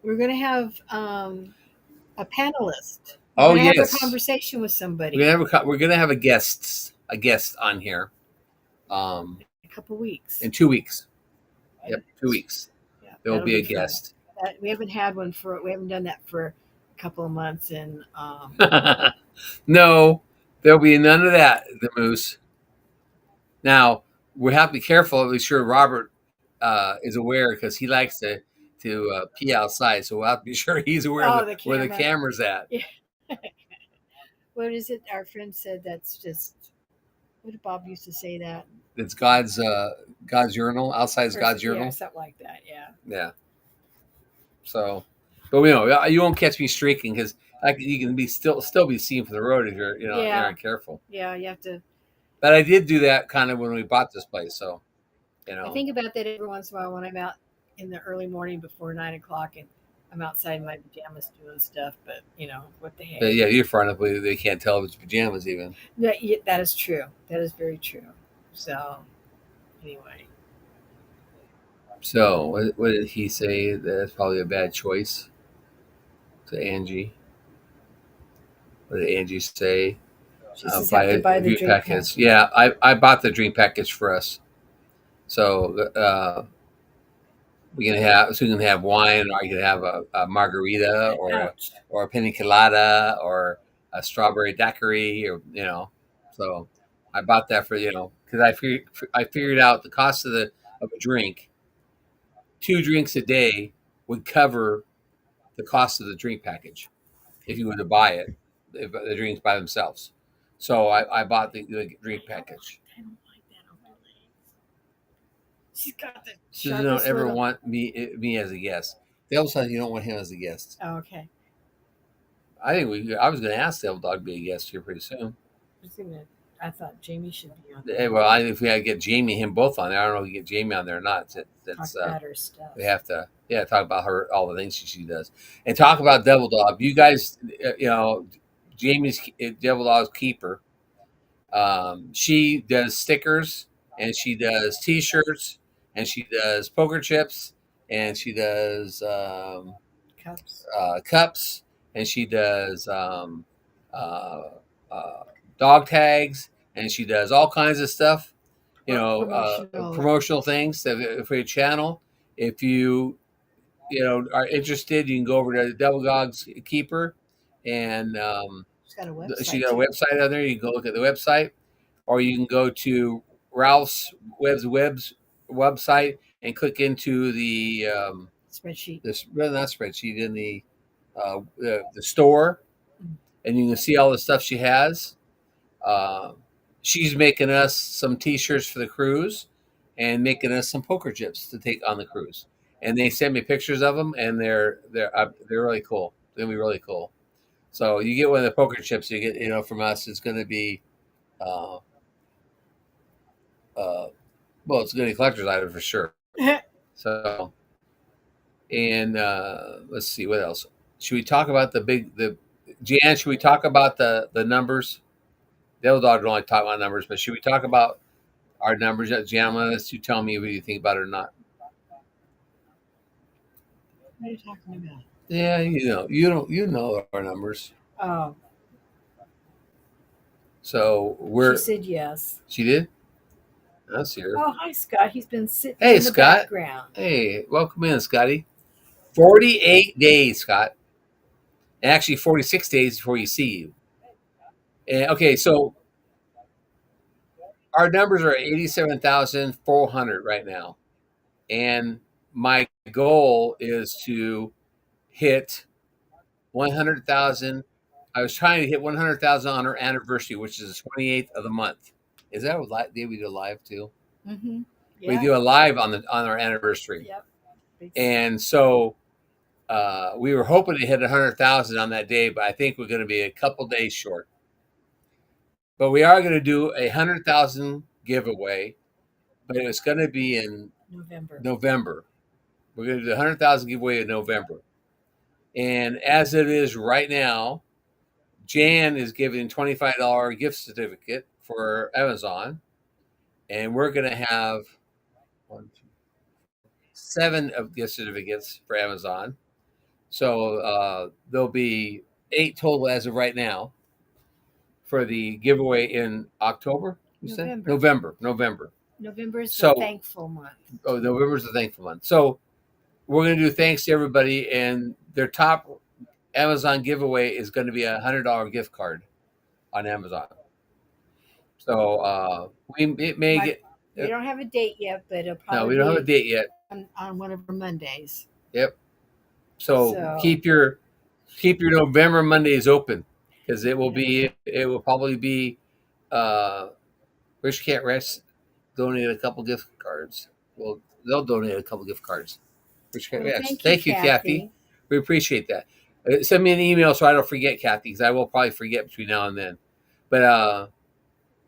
B: we're going to have a panelist.
A: oh
B: We're gonna have
A: yes.
B: a conversation with somebody
A: We're gonna have a guest on here.
B: in a couple weeks.
A: In 2 weeks. Yep, 2 weeks.
B: Yeah,
A: There will
B: that'll
A: be a
B: fun.
A: guest.
B: We haven't done that for a couple of months, and
A: No, there'll be none of that. The moose. Now we have to be careful. To be sure Robert is aware because he likes to pee outside. So we'll have to be sure he's aware of where the camera's at.
B: Yeah. What is it? Our friend said that's just. What did Bob used to say that?
A: It's God's urinal. Outside is God's urinal.
B: Yeah, something like that. Yeah.
A: Yeah. So, but you won't catch me streaking because you can be still be seen from the road if you're you aren't careful.
B: Yeah, you have to.
A: But I did do that kind of when we bought this place, so
B: I think about that every once in a while when I'm out in the early morning before 9 o'clock and I'm outside in my pajamas doing stuff. But what the heck?
A: But yeah, you're far enough away they can't tell if it's pajamas even.
B: Yeah, that is true. That is very true. So, anyway.
A: So what did he say? That's probably a bad choice. To Angie. What did Angie say?
B: She says have to buy the drink package.
A: Yeah, I bought the drink package for us. So we can have wine, or you can have a margarita, or a pina colada, or a strawberry daiquiri, or So I bought that for because I figured out the cost of a drink. 2 drinks a day would cover the cost of the drink package if you were to buy it, if the drinks by themselves. So I bought the drink package.
B: I don't like that on my legs. She's got the.
A: So you don't ever want me as a guest. Devil says you don't want him as a guest.
B: Oh, okay.
A: I was going to ask Devil Dog to be a guest here pretty soon.
B: I thought Jamie should be on there.
A: Well, if we had to get Jamie and him both on there, I don't know if we get Jamie on there or not. That's
B: talk about her stuff.
A: We have to, talk about her, all the things she does, and talk about Devil Dog. You guys, Jamie's Devil Dog's keeper. She does stickers, and she does T-shirts, and she does poker chips, and she does cups, and she does dog tags, and she does all kinds of stuff. Promotional things for your channel. If you are interested, you can go over to Devil Dog's Keeper, and she got a website on there. You can go look at the website, or you can go to Ralph's Web's website and click into the
B: spreadsheet.
A: Not spreadsheet, in the store, and you can see all the stuff she has. She's making us some T-shirts for the cruise, and making us some poker chips to take on the cruise. And they sent me pictures of them, and they're really cool. They're gonna be really cool. So you get one of the poker chips you get from us. It's going to be well, it's a good collector's item for sure. So, and let's see what else. Should we talk about the Jan? Should we talk about the numbers? The other dog don't like talk about numbers, but should we talk about our numbers? Jan, unless you tell me what you think about it or not.
B: What are you talking about?
A: Yeah, you know our numbers.
B: Oh,
A: So
B: she said yes.
A: she did. Let's hear.
B: Oh, hi, Scott. He's been sitting
A: Hey,
B: in the
A: Scott.
B: background.
A: Hey, welcome in, Scotty. 48 days, Scott. Actually, 46 days before you see you. And okay, so our numbers are 87,400 right now. And my goal is to hit 100,000. I was trying to hit 100,000 on our anniversary, which is the 28th of the month. Is that what day we do live too?
B: Mm-hmm.
A: We
B: Yeah.
A: do a live on our anniversary.
B: Yep.
A: And so we were hoping to hit 100,000 on that day, but I think we're going to be a couple days short. But we are going to do a 100,000 giveaway, but it's going to be in November. We're going to do the 100,000 giveaway in November. And as it is right now, Jan is giving $25 gift certificate for Amazon, and we're going to have 7 of gift certificates for Amazon. So there'll be 8 total as of right now for the giveaway in October. You said November.
B: November is the thankful month.
A: Oh, November is the thankful month. So we're going to do thanks to everybody, and their top Amazon giveaway is going to be a $100 gift card on Amazon. So it may get.
B: We don't have a date yet, but it'll probably.
A: No, we don't have a date yet.
B: On one of our Mondays.
A: Yep. So keep your November Mondays open, because it will probably be Rich Can't Rest donate a couple gift cards. Well, they'll donate a couple gift cards. Rich Can't Rest. Thank you, Kathy. We appreciate that. Send me an email so I don't forget, Kathy, because I will probably forget between now and then. But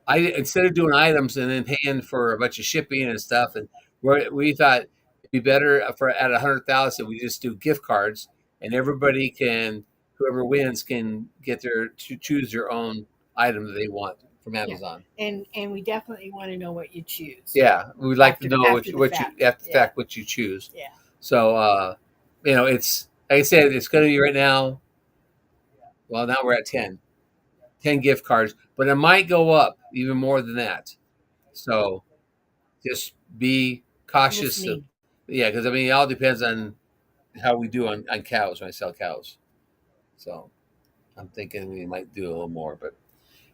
A: I instead of doing items and then paying for a bunch of shipping and stuff, and we thought it'd be better for at 100,000 we just do gift cards, and everybody can, whoever wins can get to choose their own item that they want from Amazon.
B: Yeah. And we definitely want to know what you choose.
A: Yeah, we'd like to know what you choose.
B: Yeah.
A: So it's like I said, it's going to be right now. Well, now we're at 10 gift cards, but it might go up even more than that. So just be cautious. Because it all depends on how we do on cows when I sell cows. So I'm thinking we might do a little more, but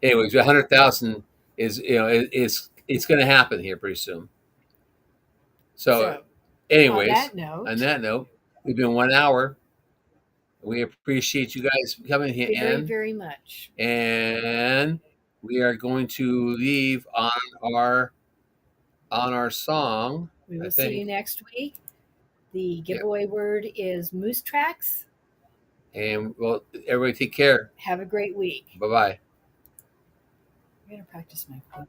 A: anyways, 100,000 is it's going to happen here pretty soon. So anyways, on that note, we've been 1 hour. We appreciate you guys coming here
B: very, very much.
A: And we are going to leave on our song.
B: We will see you next week. The giveaway word is Moose Tracks.
A: And well, everybody take care.
B: Have a great week.
A: Bye-bye.
B: I'm going to practice my quote.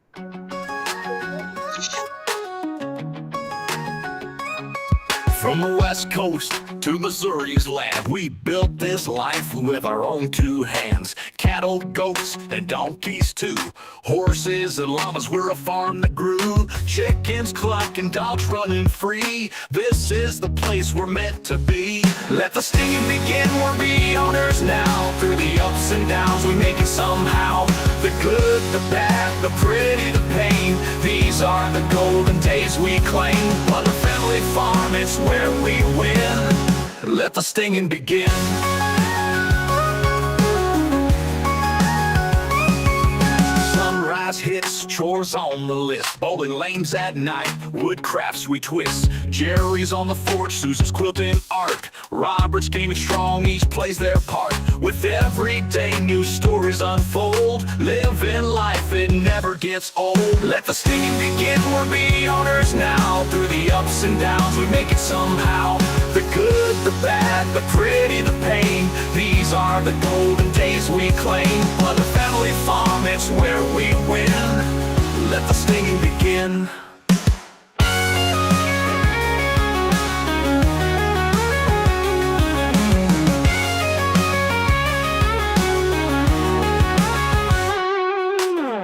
C: From the West Coast to Missouri's land, we built this life with our own 2 hands. Cattle, goats, and donkeys too. Horses and llamas, we're a farm that grew. Chickens clucking, dogs running free. This is the place we're meant to be. Let the singing begin, we're the owners now. Through the ups and downs, we make it somehow. The good, the bad, the pretty, the pain. These are the golden days we claim. Mother Family Farm, it's where we win. Let the stinging begin. Sunrise hits, chores on the list. Bowling lanes at night, wood crafts we twist. Jerry's on the forge, Susan's quilting art. Robert's gaming strong, each plays their part. With every day new stories unfold. Living life, it never gets old. Let the stinging begin, we're the owners now. Through the ups and downs, we make it somehow. The good, the bad, the pretty, the pain. These are the golden days we claim. Mother Family Farm, it's where we win. Let the stinging begin.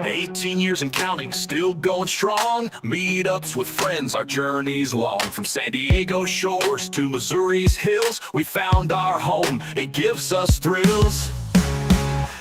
C: 18 years and counting, still going strong. Meetups with friends, our journey's long. From San Diego shores to Missouri's hills, we found our home, it gives us thrills.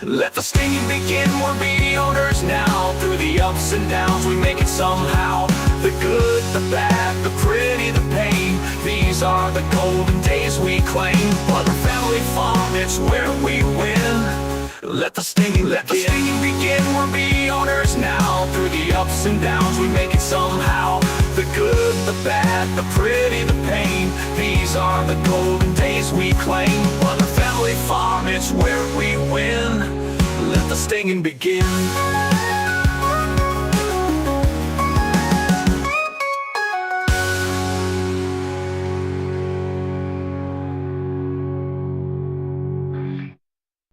C: Let the stinging begin, we're bee owners now. Through the ups and downs, we make it somehow. The good, the bad, the pretty, the pain, these are the golden days we claim. Butler Family Farm, it's where we win. Let the stinging begin, we're bee owners now. Through the ups and downs, we make it somehow. The good, the bad, the pretty, the pain, these are the golden days we claim. Butler Family Farm, it's where we win. Let the stinging begin.